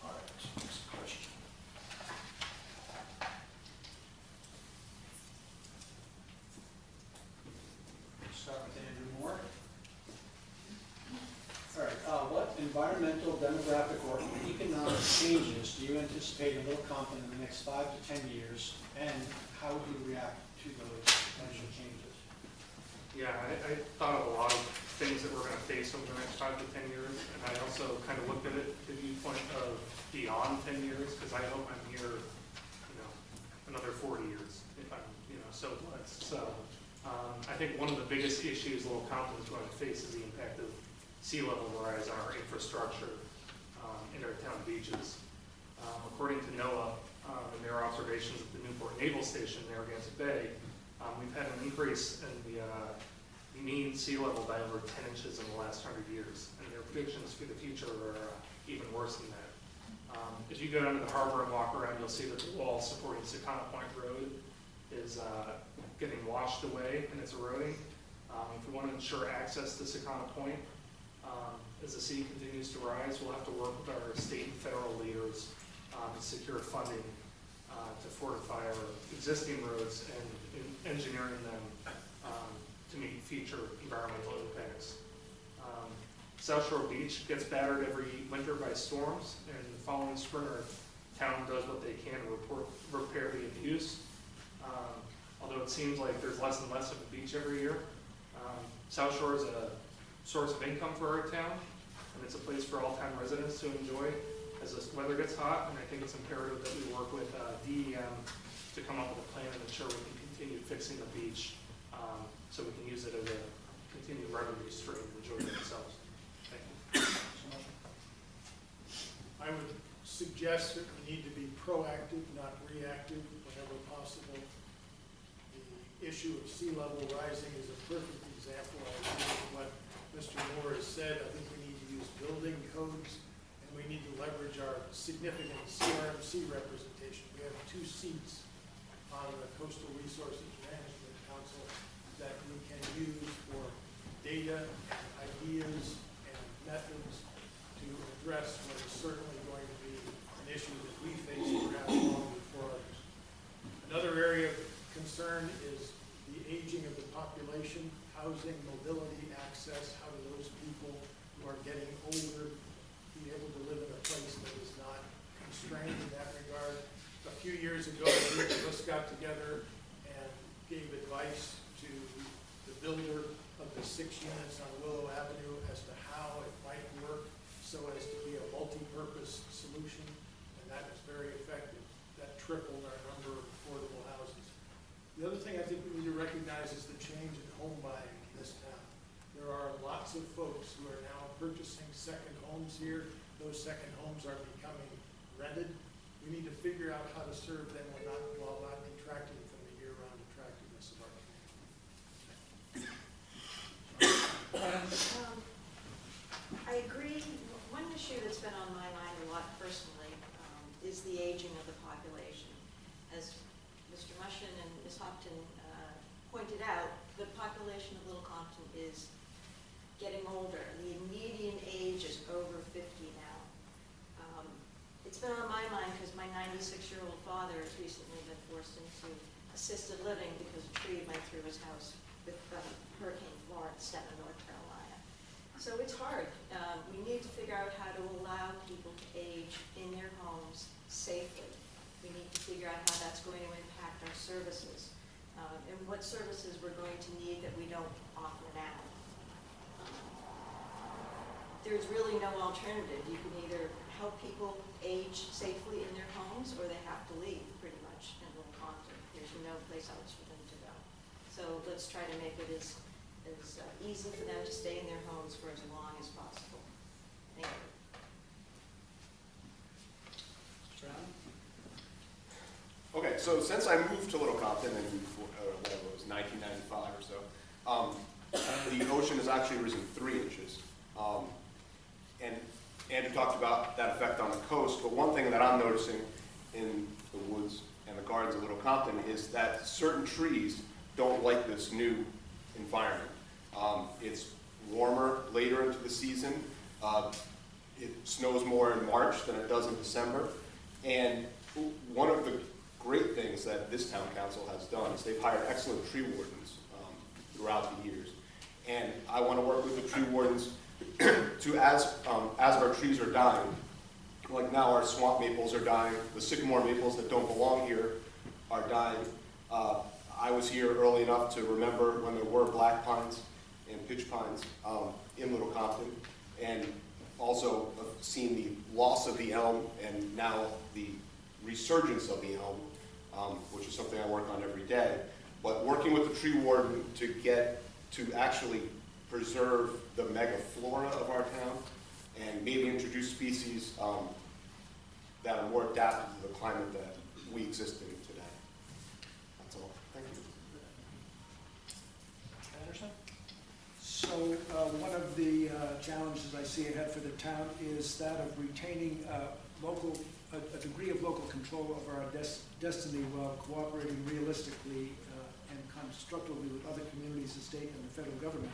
All right, next question. Start with Andrew Moore. All right, environmental, demographic, or economic changes do you anticipate in Little Compton in the next 5 to 10 years, and how would you react to those potential changes? Yeah, I thought of a lot of things that we're going to face over the next 5 to 10 years, and I also kind of looked at it the viewpoint of beyond 10 years, because I hope I'm here, another 40 years, if I'm, so blessed. So I think one of the biggest issues Little Compton is going to face is the impact of sea level rise on our infrastructure in our town beaches. According to NOAA and their observations at the Newport Naval Station in Narragansett Bay, we've had an increase in the mean sea level by over 10 inches in the last 100 years, and their predictions for the future are even worse than that. If you go down to the harbor and walk around, you'll see that the wall supporting Secana Point Road is getting washed away and it's eroding. If we want to ensure access to Secana Point, as the sea continues to rise, we'll have to work with our state and federal leaders to secure funding to fortify our existing roads and engineering them to meet future environmental impacts. South Shore Beach gets battered every winter by storms, and the following spring our town does what they can to repair the abuse. Although it seems like there's less and less of a beach every year, South Shore is a source of income for our town, and it's a place for all town residents to enjoy as the weather gets hot, and I think it's imperative that we work with DEM to come up with a plan and ensure we can continue fixing the beach so we can use it as a continued revenue stream and enjoy it ourselves. Thank you. I would suggest that we need to be proactive, not reactive, whenever possible. The issue of sea level rising is a perfect example. I agree with what Mr. Moore has said. I think we need to use building codes, and we need to leverage our significant CRMC representation. We have 2 seats on the Coastal Resources Management Council that we can use for data and ideas and methods to address what is certainly going to be an issue that we face perhaps long before others. Another area of concern is the aging of the population, housing, mobility, access. How do those people who are getting older be able to live in a place that is not constrained in that regard? A few years ago, a group of us got together and gave advice to the builder of the 6 units on Willow Avenue as to how it might work so as to be a multi-purpose solution, and that was very effective. That tripled our number of affordable houses. The other thing I think we need to recognize is the change in home buying in this town. There are lots of folks who are now purchasing second homes here. Those second homes are becoming rented. We need to figure out how to serve them while not detracting from the year-round attractiveness of our community. I agree. One issue that's been on my mind a lot personally is the aging of the population. As Mr. Mushin and Ms. Hopton pointed out, the population of Little Compton is getting older. The median age is over 50 now. It's been on my mind because my 96-year-old father has recently been forced into assisted living because a tree went through his house with Hurricane Florence down in North Carolina. So it's hard. We need to figure out how to allow people to age in their homes safely. We need to figure out how that's going to impact our services and what services we're going to need that we don't offer now. There's really no alternative. You can either help people age safely in their homes or they have to leave pretty much in Little Compton. There's no place else for them to go. So let's try to make it as easy for them to stay in their homes for as long as possible. Thank you. Okay, so since I moved to Little Compton in whatever it was, 1995 or so, the ocean has actually risen 3 inches. And Andrew talked about that effect on the coast, but one thing that I'm noticing in the woods and the gardens of Little Compton is that certain trees don't like this new environment. It's warmer later into the season. It snows more in March than it does in December. And one of the great things that this town council has done is they've hired excellent tree wardens throughout the years. And I want to work with the tree wardens to as our trees are dying, like now our swamp maples are dying, the sycamore maples that don't belong here are dying. I was here early enough to remember when there were black pines and pitch pines in Little Compton, and also have seen the loss of the elm and now the resurgence of the elm, which is something I work on every day. But working with the tree warden to get to actually preserve the megaflora of our town and maybe introduce species that are more adapted to the climate that we exist in today. That's all. Thank you. Anderson? So one of the challenges I see ahead for the town is that of retaining a degree of local control over our destiny while cooperating realistically and constructively with other communities, the state, and the federal government.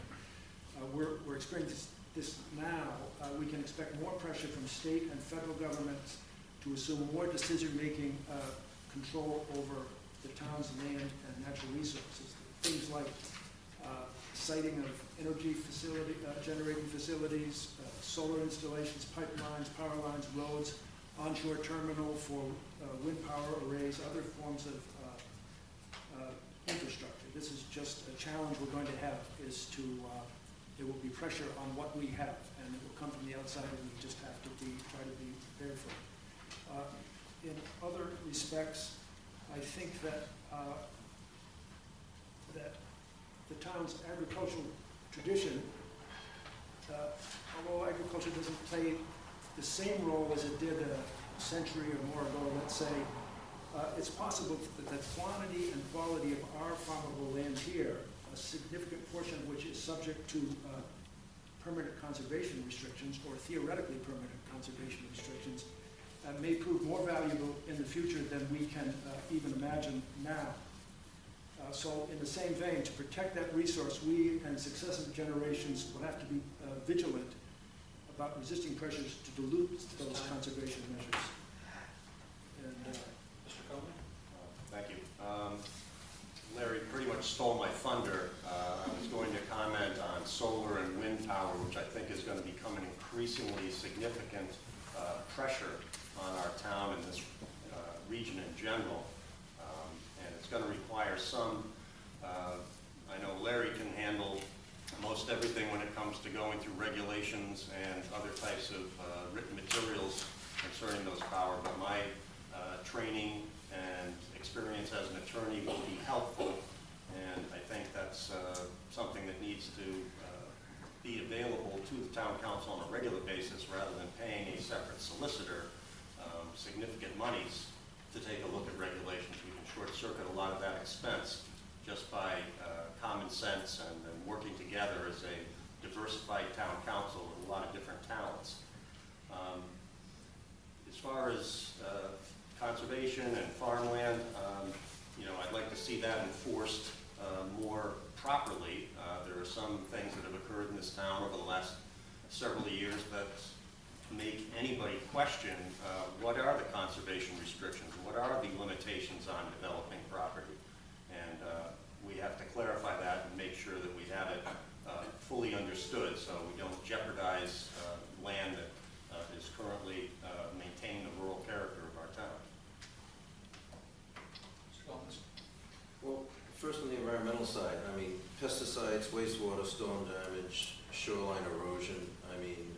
We're experiencing this now. We can expect more pressure from state and federal governments to assume more decision-making control over the town's land and natural resources. Things like siting of energy generating facilities, solar installations, pipelines, power lines, roads, onshore terminal for wind power arrays, other forms of infrastructure. This is just a challenge we're going to have, is to, there will be pressure on what we have, and it will come from the outside, and we just have to try to be prepared for it. In other respects, I think that that the town's agricultural tradition, although agriculture doesn't play the same role as it did a century or more ago, let's say, it's possible that the quantity and quality of our farmable land here, a significant portion of which is subject to permanent conservation restrictions or theoretically permanent conservation restrictions, may prove more valuable in the future than we can even imagine now. So in the same vein, to protect that resource, we and successive generations will have to be vigilant about resisting pressures to dilute those conservation measures. And, Mr. Coleman? Thank you. Larry pretty much stole my thunder. I was going to comment on solar and wind power, which I think is going to become an increasingly significant pressure on our town and this region in general. And it's going to require some, I know Larry can handle most everything when it comes to going through regulations and other types of written materials concerning those power, but my training and experience as an attorney will be helpful, and I think that's something that needs to be available to the town council on a regular basis rather than paying a separate solicitor significant monies to take a look at regulations. We can short circuit a lot of that expense just by common sense and working together as a diversified town council with a lot of different talents. As far as conservation and farmland, you know, I'd like to see that enforced more properly. There are some things that have occurred in this town over the last several years that make anybody question what are the conservation restrictions, what are the limitations on developing property, and we have to clarify that and make sure that we have it fully understood so we don't jeopardize land that is currently maintaining the rural character of our town. Mr. Coleman? Well, first on the environmental side, I mean, pesticides, wastewater, storm damage, shoreline erosion, I mean,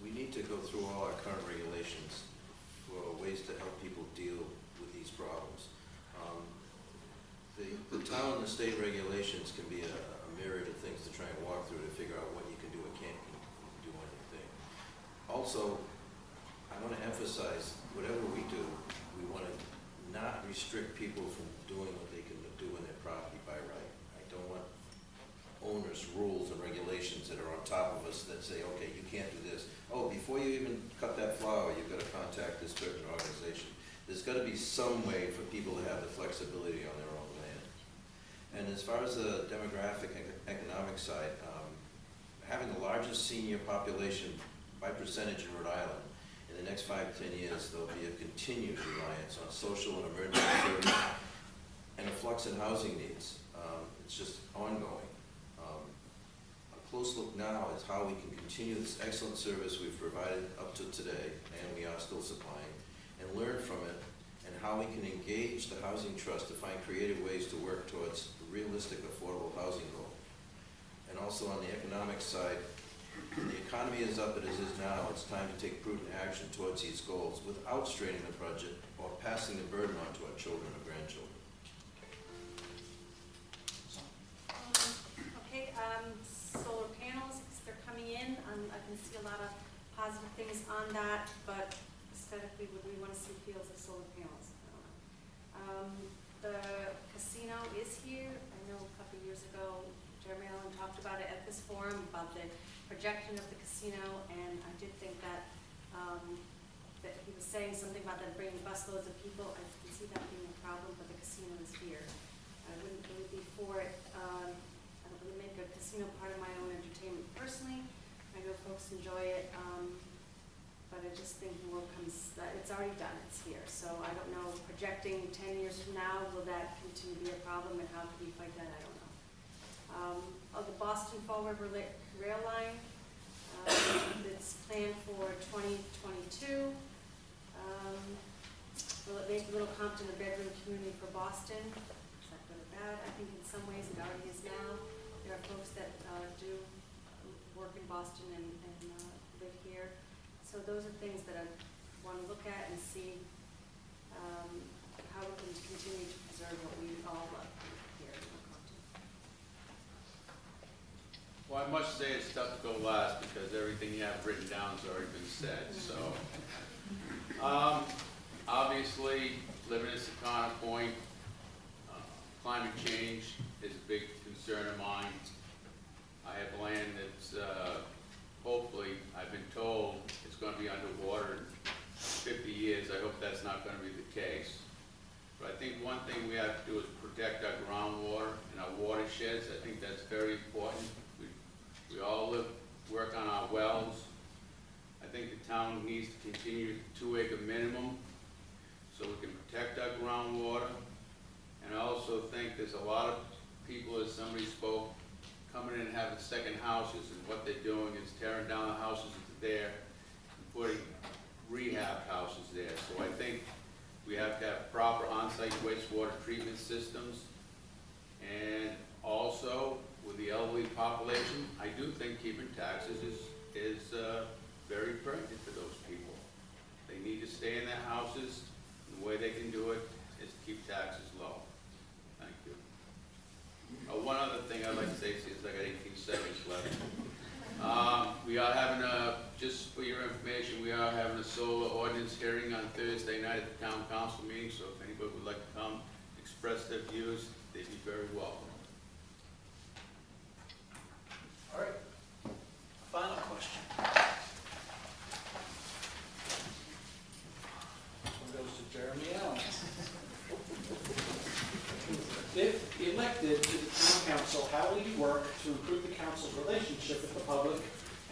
we need to go through all our current regulations for ways to help people deal with these problems. The town and the state regulations can be a myriad of things to try and walk through to figure out what you can do and can't do anything. Also, I want to emphasize, whatever we do, we want to not restrict people from doing what they can do in their property by right. I don't want onerous rules and regulations that are on top of us that say, okay, you can't do this. Oh, before you even cut that flower, you've got to contact this certain organization. There's got to be some way for people to have the flexibility on their own land. And as far as the demographic and economic side, having the largest senior population by percentage in Rhode Island, in the next 5 to 10 years, there'll be a continued reliance on social and emergency services and a flux in housing needs. It's just ongoing. A close look now at how we can continue this excellent service we've provided up to today, and we are still supplying, and learn from it, and how we can engage the Housing Trust to find creative ways to work towards a realistic, affordable housing goal. And also on the economic side, when the economy is up as it is now, it's time to take prudent action towards these goals without straining the budget or passing the burden on to our children or grandchildren. Okay, solar panels, they're coming in. I can see a lot of positive things on that, but aesthetically, would we want to see fields of solar panels? I don't know. The casino is here. I know a couple of years ago, Jeremy Allen talked about it at this forum, about the projection of the casino, and I did think that, that he was saying something about them bringing busloads of people. I can see that being a problem, but the casino is here. I wouldn't really be for it. I don't really make a casino part of my own entertainment personally. I know folks enjoy it, but I just think more comes, it's already done, it's here. So I don't know, projecting 10 years from now, will that continue to be a problem, and how can we fight that? I don't know. Of the Boston Fall River Rail Line, it's planned for 2022. Will it make Little Compton a bedroom community for Boston? Is that good or bad? I think in some ways it already is now. There are folks that do work in Boston and live here. So those are things that I want to look at and see how we can continue to preserve what we all love here in Little Compton. Well, I must say it's tough to go last because everything you have written down has already been said, so. Obviously, living in Secana Point, climate change is a big concern of mine. I have land that's, hopefully, I've been told it's going to be underwater in 50 years. I hope that's not going to be the case. But I think one thing we have to do is protect our groundwater and our watersheds. I think that's very important. We all work on our wells. I think the town needs to continue the 2-acre minimum so we can protect our groundwater. And I also think there's a lot of people, as somebody spoke, coming in and having second houses, and what they're doing is tearing down the houses that are there and putting rehab houses there. So I think we have to have proper on-site wastewater treatment systems. And also, with the elderly population, I do think keeping taxes is very pertinent for those people. They need to stay in their houses. The way they can do it is to keep taxes low. Thank you. One other thing I'd like to say, since I got 18 seconds left. We are having just for your information, we are having a solar ordinance hearing on Thursday night at the town council meeting, so if anybody would like to come express their views, they'd be very welcome. All right. Final question. This one goes to Jeremy Allen. If elected to the town council, how will you work to improve the council's relationship with the public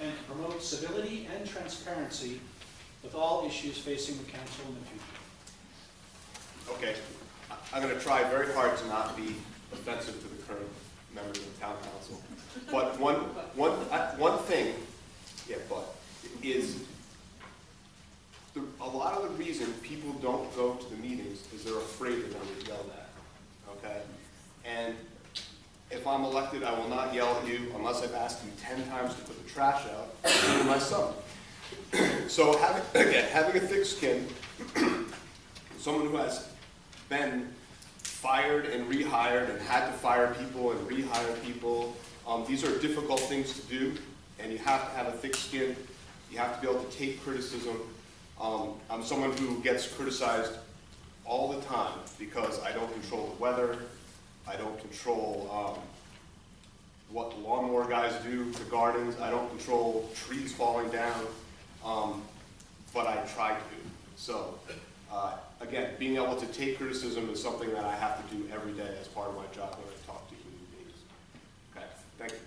and to promote civility and transparency with all issues facing the council in the future? Okay, I'm going to try very hard to not be offensive to the current members of the town council. But one thing, is a lot of the reason people don't go to the meetings is they're afraid they're going to get yelled at. Okay? And if I'm elected, I will not yell at you unless I've asked you 10 times to put the trash out, including my son. So having a thick skin, someone who has been fired and rehired and had to fire people and rehire people, these are difficult things to do, and you have to have a thick skin. You have to be able to take criticism. I'm someone who gets criticized all the time because I don't control the weather. I don't control what lawnmower guys do to gardens. I don't control trees falling down, but I try to. So again, being able to take criticism is something that I have to do every day as part of my job when I talk to human beings. Okay, thank you.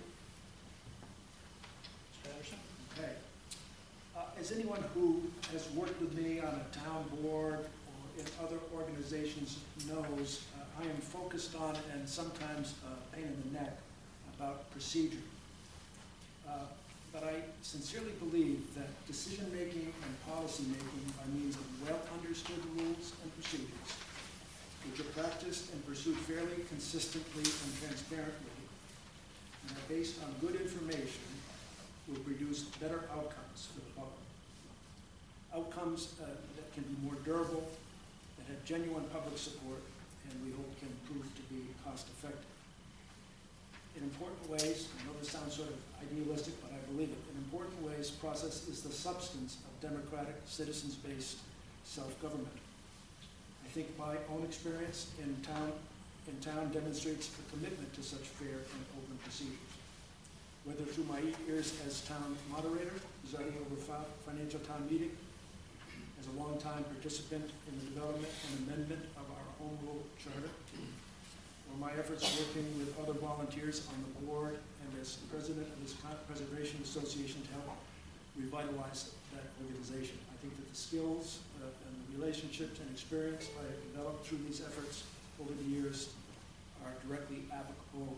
Mr. Anderson? Okay. As anyone who has worked with me on a town board or in other organizations knows, I am focused on and sometimes a pain in the neck about procedure. But I sincerely believe that decision-making and policy-making by means of well-understood rules and procedures, which are practiced and pursued fairly consistently and transparently, and are based on good information, will produce better outcomes for the public. Outcomes that can be more durable, that have genuine public support, and we hope can prove to be cost-effective. In important ways, I know this sounds sort of idealistic, but I believe it, in important ways, process is the substance of democratic, citizens-based self-government. I think my own experience in town demonstrates a commitment to such fair and open procedures. Whether through my 8 years as town moderator, presiding over financial town meeting, as a longtime participant in the development and amendment of our home rule charter, or my efforts working with other volunteers on the board and as president of this Preservation Association to help revitalize that organization. I think that the skills and the relationships and experience I have developed through these efforts over the years are directly applicable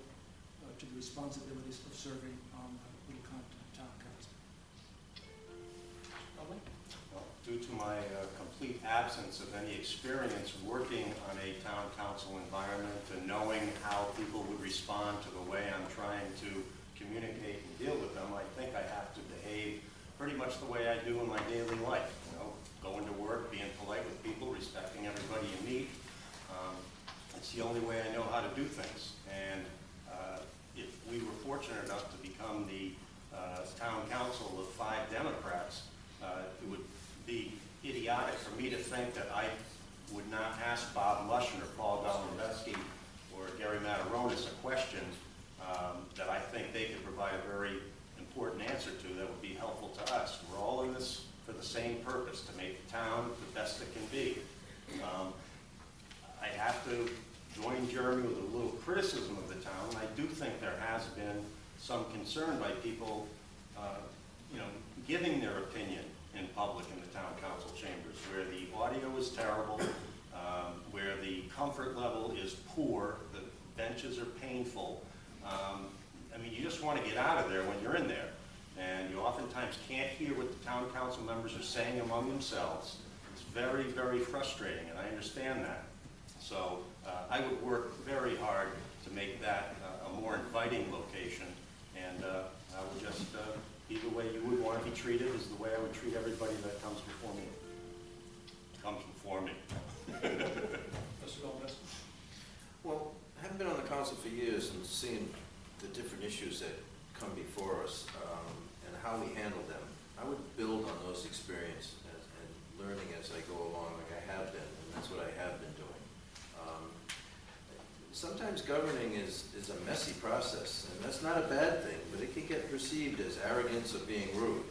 to the responsibilities of serving on the Little Compton Town Council. Well, due to my complete absence of any experience working on a town council environment and knowing how people would respond to the way I'm trying to communicate and deal with them, I think I have to behave pretty much the way I do in my daily life. You know, going to work, being polite with people, respecting everybody you meet. It's the only way I know how to do things. And if we were fortunate enough to become the town council of 5 Democrats, it would be idiotic for me to think that I would not ask Bob Mushner, Paul Golombetsky, or Gary Mataronis a question that I think they could provide a very important answer to that would be helpful to us. We're all in this for the same purpose, to make the town the best it can be. I have to join Jeremy with a little criticism of the town. I do think there has been some concern by people, giving their opinion in public in the town council chambers, where the audio is terrible, where the comfort level is poor, the benches are painful. You just want to get out of there when you're in there, and you oftentimes can't hear what the town council members are saying among themselves. It's very, very frustrating, and I understand that. So I would work very hard to make that a more inviting location, and I would just be the way you would want to be treated is the way I would treat everybody that comes before me. Comes before me. Mr. Golombetsky? Well, I haven't been on the council for years and seen the different issues that come before us and how we handle them. I would build on those experiences and learning as I go along like I have been, and that's what I have been doing. Sometimes governing is a messy process, and that's not a bad thing, but it can get perceived as arrogance or being rude.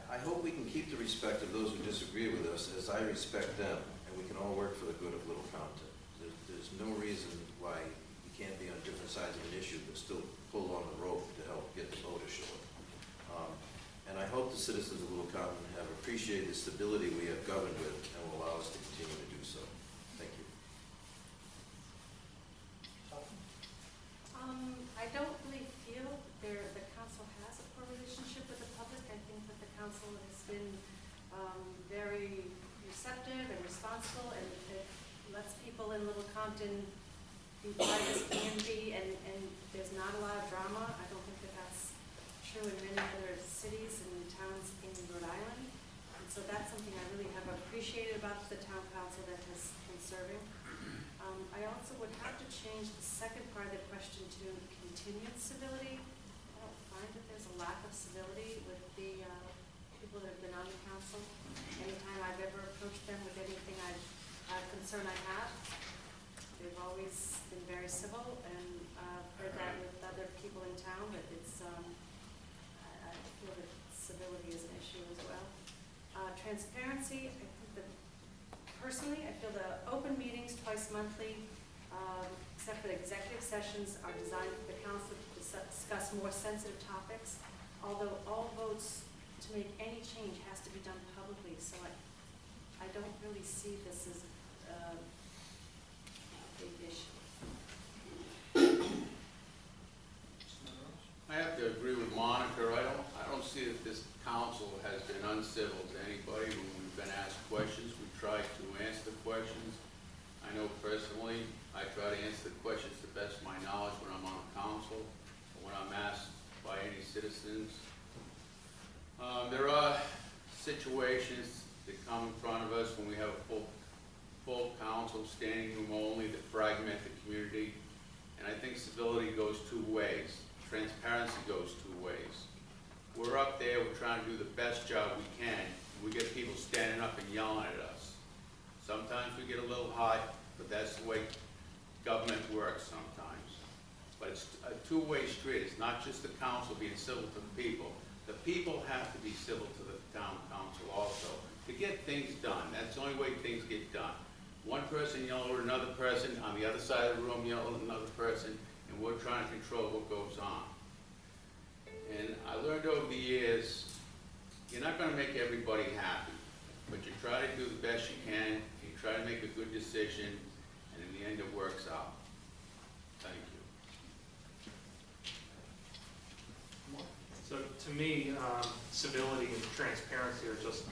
I hope we can keep the respect of those who disagree with us as I respect them, and we can all work for the good of Little Compton. There's no reason why we can't be on different sides of an issue but still pull on the rope to help get the boat ashore. And I hope the citizens of Little Compton have appreciated the stability we have governed with and will allow us to continue to do so. Thank you. I don't really feel the council has a poor relationship with the public. I think that the council has been very receptive and responsible, and it lets people in Little Compton be quiet as can be, and there's not a lot of drama. I don't think that that's true in many other cities and towns in Rhode Island. And so that's something I really have appreciated about the town council that has been serving. I also would have to change the second part of the question to continued civility. I don't find that there's a lack of civility with the people that have been on the council. Anytime I've ever approached them with anything concern I have, they've always been very civil, and I've heard that with other people in town, but it's, I feel that civility is an issue as well. Transparency, I think that personally, I feel the open meetings twice monthly, except for the executive sessions, are designed for the council to discuss more sensitive topics, although all votes to make any change has to be done publicly, so I don't really see this as a big issue. I I have to agree with Monica. I don't see that this council has been uncivil to anybody when we've been asked questions. We tried to answer the questions. I know personally, I try to answer the questions to the best of my knowledge when I'm on council, or when I'm asked by any citizens. There are situations that come in front of us when we have a full council, standing room only, that fragment the community. And I think civility goes two ways. Transparency goes two ways. We're up there, we're trying to do the best job we can. We get people standing up and yelling at us. Sometimes we get a little hot, but that's the way government works sometimes. But it's a two-way street. It's not just the council being civil to the people. The people have to be civil to the town council also to get things done. That's the only way things get done. One person yelling at another person, on the other side of the room yelling at another person, and we're trying to control what goes on. And I learned over the years, you're not going to make everybody happy, but you try to do the best you can, you try to make a good decision, and in the end it works out. Thank you. So to me, civility and transparency are just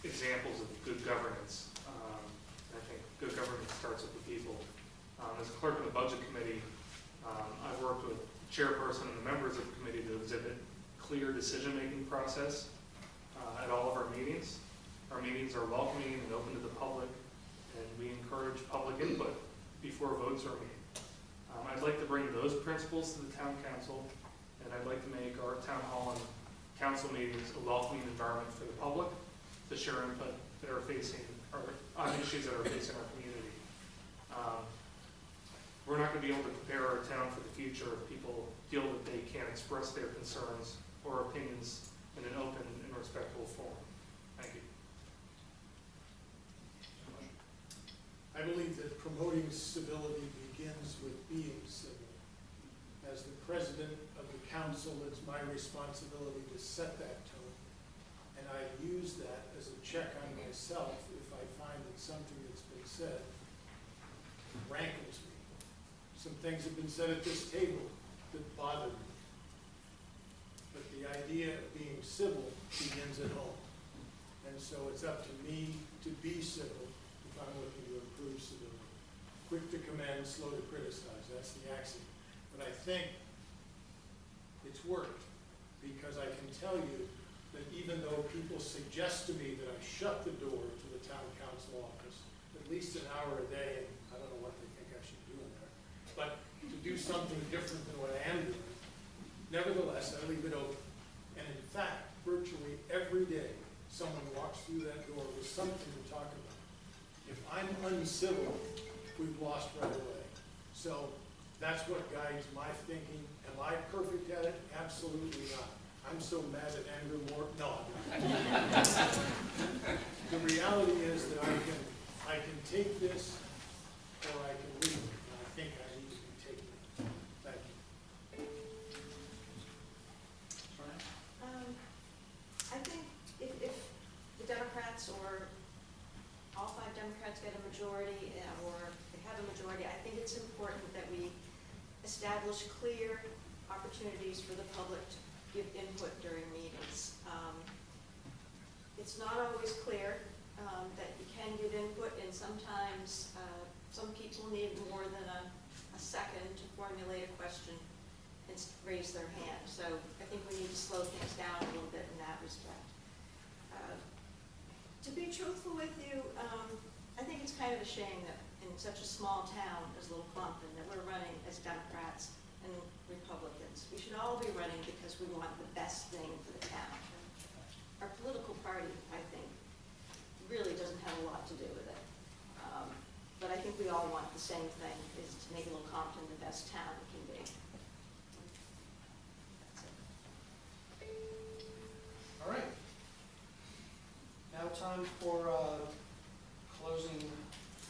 examples of good governance. I think good governance starts with the people. As a clerk of the budget committee, I've worked with the chairperson and the members of the committee to exhibit clear decision-making process at all of our meetings. Our meetings are welcoming and open to the public, and we encourage public input before votes are made. I'd like to bring those principles to the town council, and I'd like to make our town hall and council meetings a welcoming environment for the public to share input that are facing, or on issues that are facing our community. We're not going to be able to prepare our town for the future if people feel that they can't express their concerns or opinions in an open and respectful forum. Thank you. I believe that promoting civility begins with being civil. As the president of the council, it's my responsibility to set that tone. And I use that as a check on myself if I find that something that's been said rankles me. Some things have been said at this table that bother me. But the idea of being civil begins at home. And so it's up to me to be civil if I'm looking to improve civility. Quick to commend, slow to criticize. That's the axiom. But I think it's worked, because I can tell you that even though people suggest to me that I shut the door to the town council office at least an hour a day, and I don't know what they think I should do in there, but to do something different than what I am doing, nevertheless, I leave it open. And in fact, virtually every day, someone walks through that door with something to talk about. If I'm uncivil, we've lost right away. So that's what guides my thinking. Am I perfect at it? Absolutely not. I'm so mad at anger more. No, I'm not. The reality is that I can take this or I can leave it. And I think I need to be taking it. Thank you. I think if the Democrats or all 5 Democrats get a majority, or they have a majority, I think it's important that we establish clear opportunities for the public to give input during meetings. It's not always clear that you can give input, and sometimes some people need more than a second to formulate a question and raise their hand. So I think we need to slow things down a little bit in that respect. To be truthful with you, I think it's kind of a shame that in such a small town as Little Plumpton that we're running as Democrats and Republicans. We should all be running because we want the best thing for the town. Our political party, I think, really doesn't have a lot to do with it. But I think we all want the same thing, is to make Little Compton the best town it can be. That's it. All right. Now time for closing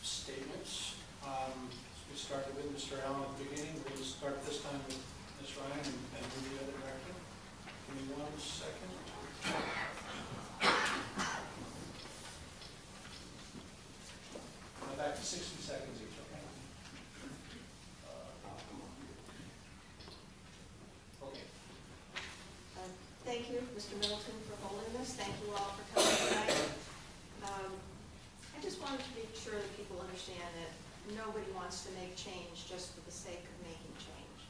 statements. We started with Mr. Allen at the beginning. We'll start this time with Ms. Ryan and move the other director. Give me 1 second. Now back to 60 seconds each, okay? Okay. thank you, Mr. Middleton, for holding this. Thank you all for coming tonight. I just wanted to make sure that people understand that nobody wants to make change just for the sake of making change.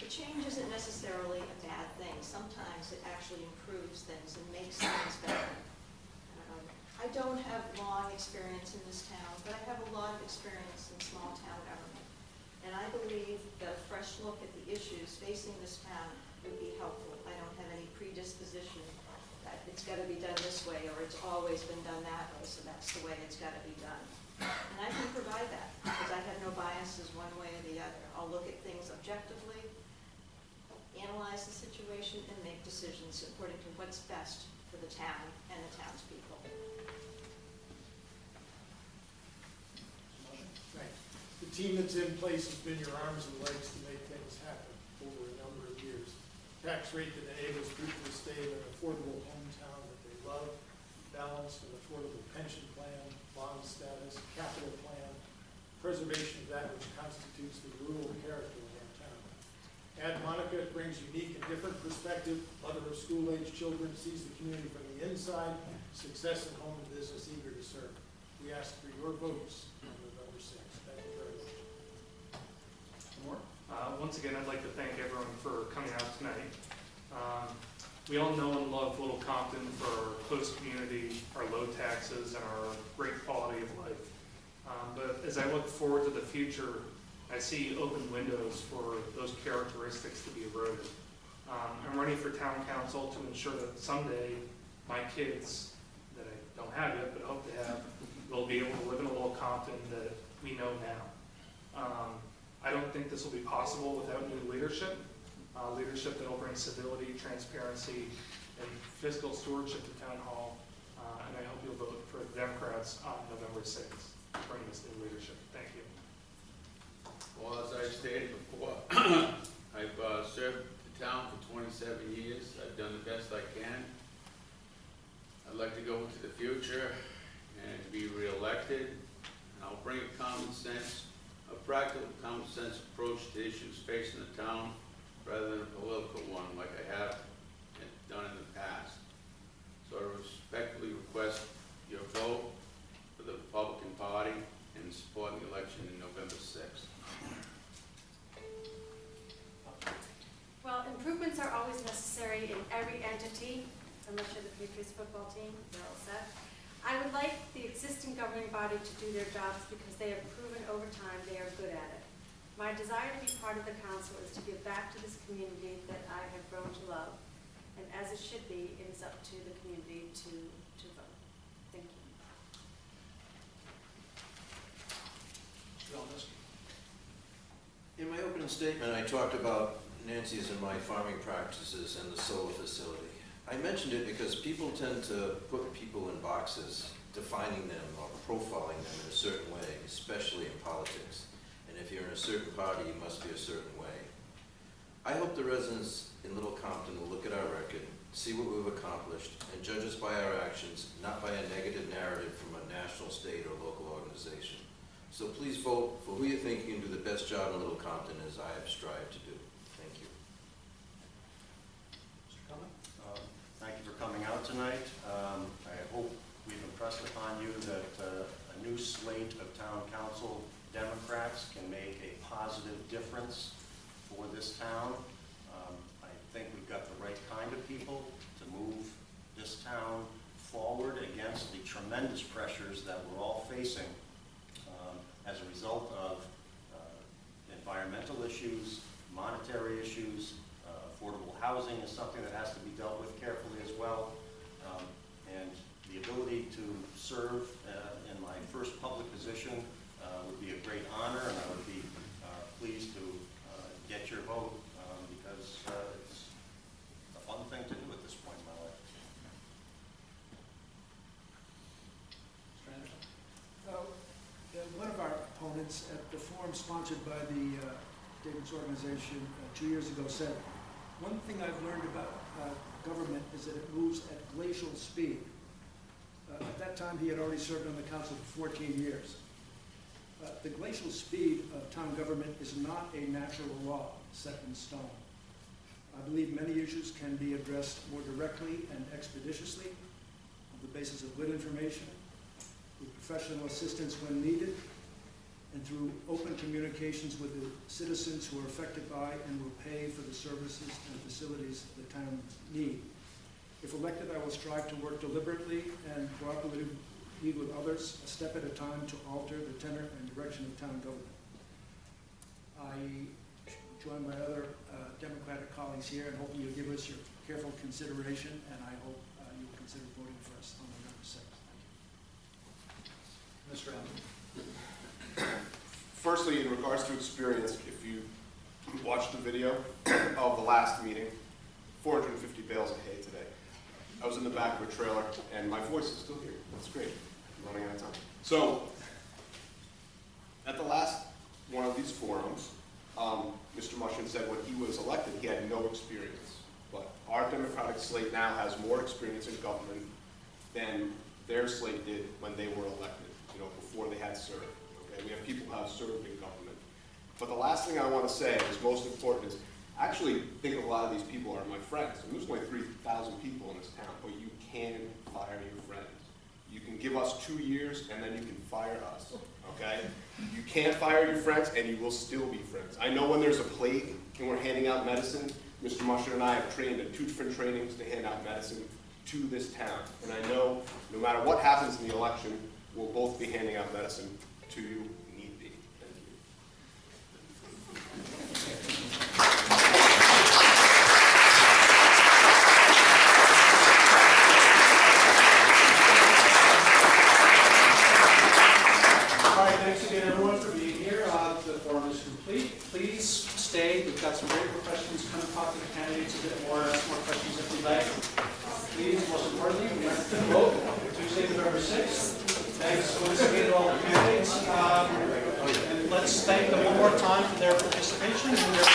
The change isn't necessarily a bad thing. Sometimes it actually improves things and makes things better. I don't have long experience in this town, but I have a lot of experience in small town government. And I believe that a fresh look at the issues facing this town would be helpful. I don't have any predisposition that it's got to be done this way or it's always been done that way, so that's the way it's got to be done. And I can provide that because I have no biases one way or the other. I'll look at things objectively, analyze the situation, and make decisions according to what's best for the town and the townspeople. Right. The team that's in place has been your arms and legs to make things happen over a number of years. Tax rate that enables people to stay in an affordable hometown that they love, balanced and affordable pension plan, bond status, capital plan, preservation of that which constitutes the rural character of our town. Add Monica, it brings unique and different perspective. Mother of school-age children, sees the community from the inside, success in home and business, eager to serve. We ask for your votes on November 6th. Thank you very much. More? Once again, I'd like to thank everyone for coming out tonight. We all know and love Little Compton for our close community, our low taxes, and our great quality of life. But as I look forward to the future, I see open windows for those characteristics to be eroded. I'm running for town council to ensure that someday my kids, that I don't have yet but hope to have, will be able to live in a Little Compton that we know now. I don't think this will be possible without new leadership, leadership that will bring civility, transparency, and fiscal stewardship to Town Hall. And I hope you'll vote for the Democrats on November 6th to bring this new leadership. Thank you. Well, as I stated before, I've served the town for 27 years. I've done the best I can. I'd like to go into the future and be reelected. And I'll bring a common sense, a practical common sense approach to issues facing the town rather than a political one like I have done in the past. So I respectfully request your vote for the Republican Party and support the election in November 6th. Well, improvements are always necessary in every entity, unless you're the Patriots football team, they're all set. I would like the existing governing body to do their jobs because they have proven over time they are good at it. My desire to be part of the council is to give back to this community that I have grown to love. And as it should be, it is up to the community to vote. Thank you. In my opening statement, I talked about Nancy's and my farming practices and the solar facility. I mentioned it because people tend to put people in boxes, defining them or profiling them in a certain way, especially in politics. And if you're in a certain party, you must be a certain way. I hope the residents in Little Compton will look at our record, see what we've accomplished, and judge us by our actions, not by a negative narrative from a national, state, or local organization. So please vote for who you think can do the best job in Little Compton, as I have strived to do. Thank you. Mr. Cumming? Thank you for coming out tonight. I hope we've impressed upon you that a new slate of town council Democrats can make a positive difference for this town. I think we've got the right kind of people to move this town forward against the tremendous pressures that we're all facing as a result of environmental issues, monetary issues. Affordable housing is something that has to be dealt with carefully as well. And the ability to serve in my first public position would be a great honor, and I would be pleased to get your vote because it's a fun thing to do at this point in my life. Mr. Anderson? One of our opponents at the forum sponsored by the David's organization 2 years ago said, one thing I've learned about government is that it moves at glacial speed. At that time, he had already served on the council for 14 years. The glacial speed of town government is not a natural law set in stone. I believe many issues can be addressed more directly and expeditiously on the basis of good information, with professional assistance when needed, and through open communications with the citizens who are affected by and will pay for the services and facilities the town need. If elected, I will strive to work deliberately and cooperatively with others, a step at a time, to alter the tenor and direction of town government. I join my other Democratic colleagues here and hope you'll give us your careful consideration, and I hope you'll consider voting for us on November 6th. Mr. Allen. Firstly, in regards to experience, if you watched the video of the last meeting, 450 bales of hay today. I was in the back of a trailer, and my voice is still here. That's great. I'm running out of time. So, at the last one of these forums, Mr. Mushin said when he was elected, he had no experience. But our Democratic slate now has more experience in government than their slate did when they were elected, before they had served. Okay? We have people who have served in government. But the last thing I want to say is most important is, I actually think a lot of these people are my friends. And there's only 3,000 people in this town, but you can fire your friends. You can give us 2 years, and then you can fire us, okay? You can't fire your friends, and you will still be friends. I know when there's a plague and we're handing out medicine, Mr. Musher and I have trained in 2 different trainings to hand out medicine to this town. And I know no matter what happens in the election, we'll both be handing out medicine to you, need be. Thank you. All right, thanks again, everyone, for being here. The forum is complete. Please stay. We've got some very good questions. Come and talk to the candidates a bit more, ask more questions if you'd like. Please, most importantly, we have to vote Tuesday, November 6th. Thanks once again to all the candidates. And let's thank them one more time for their participation and their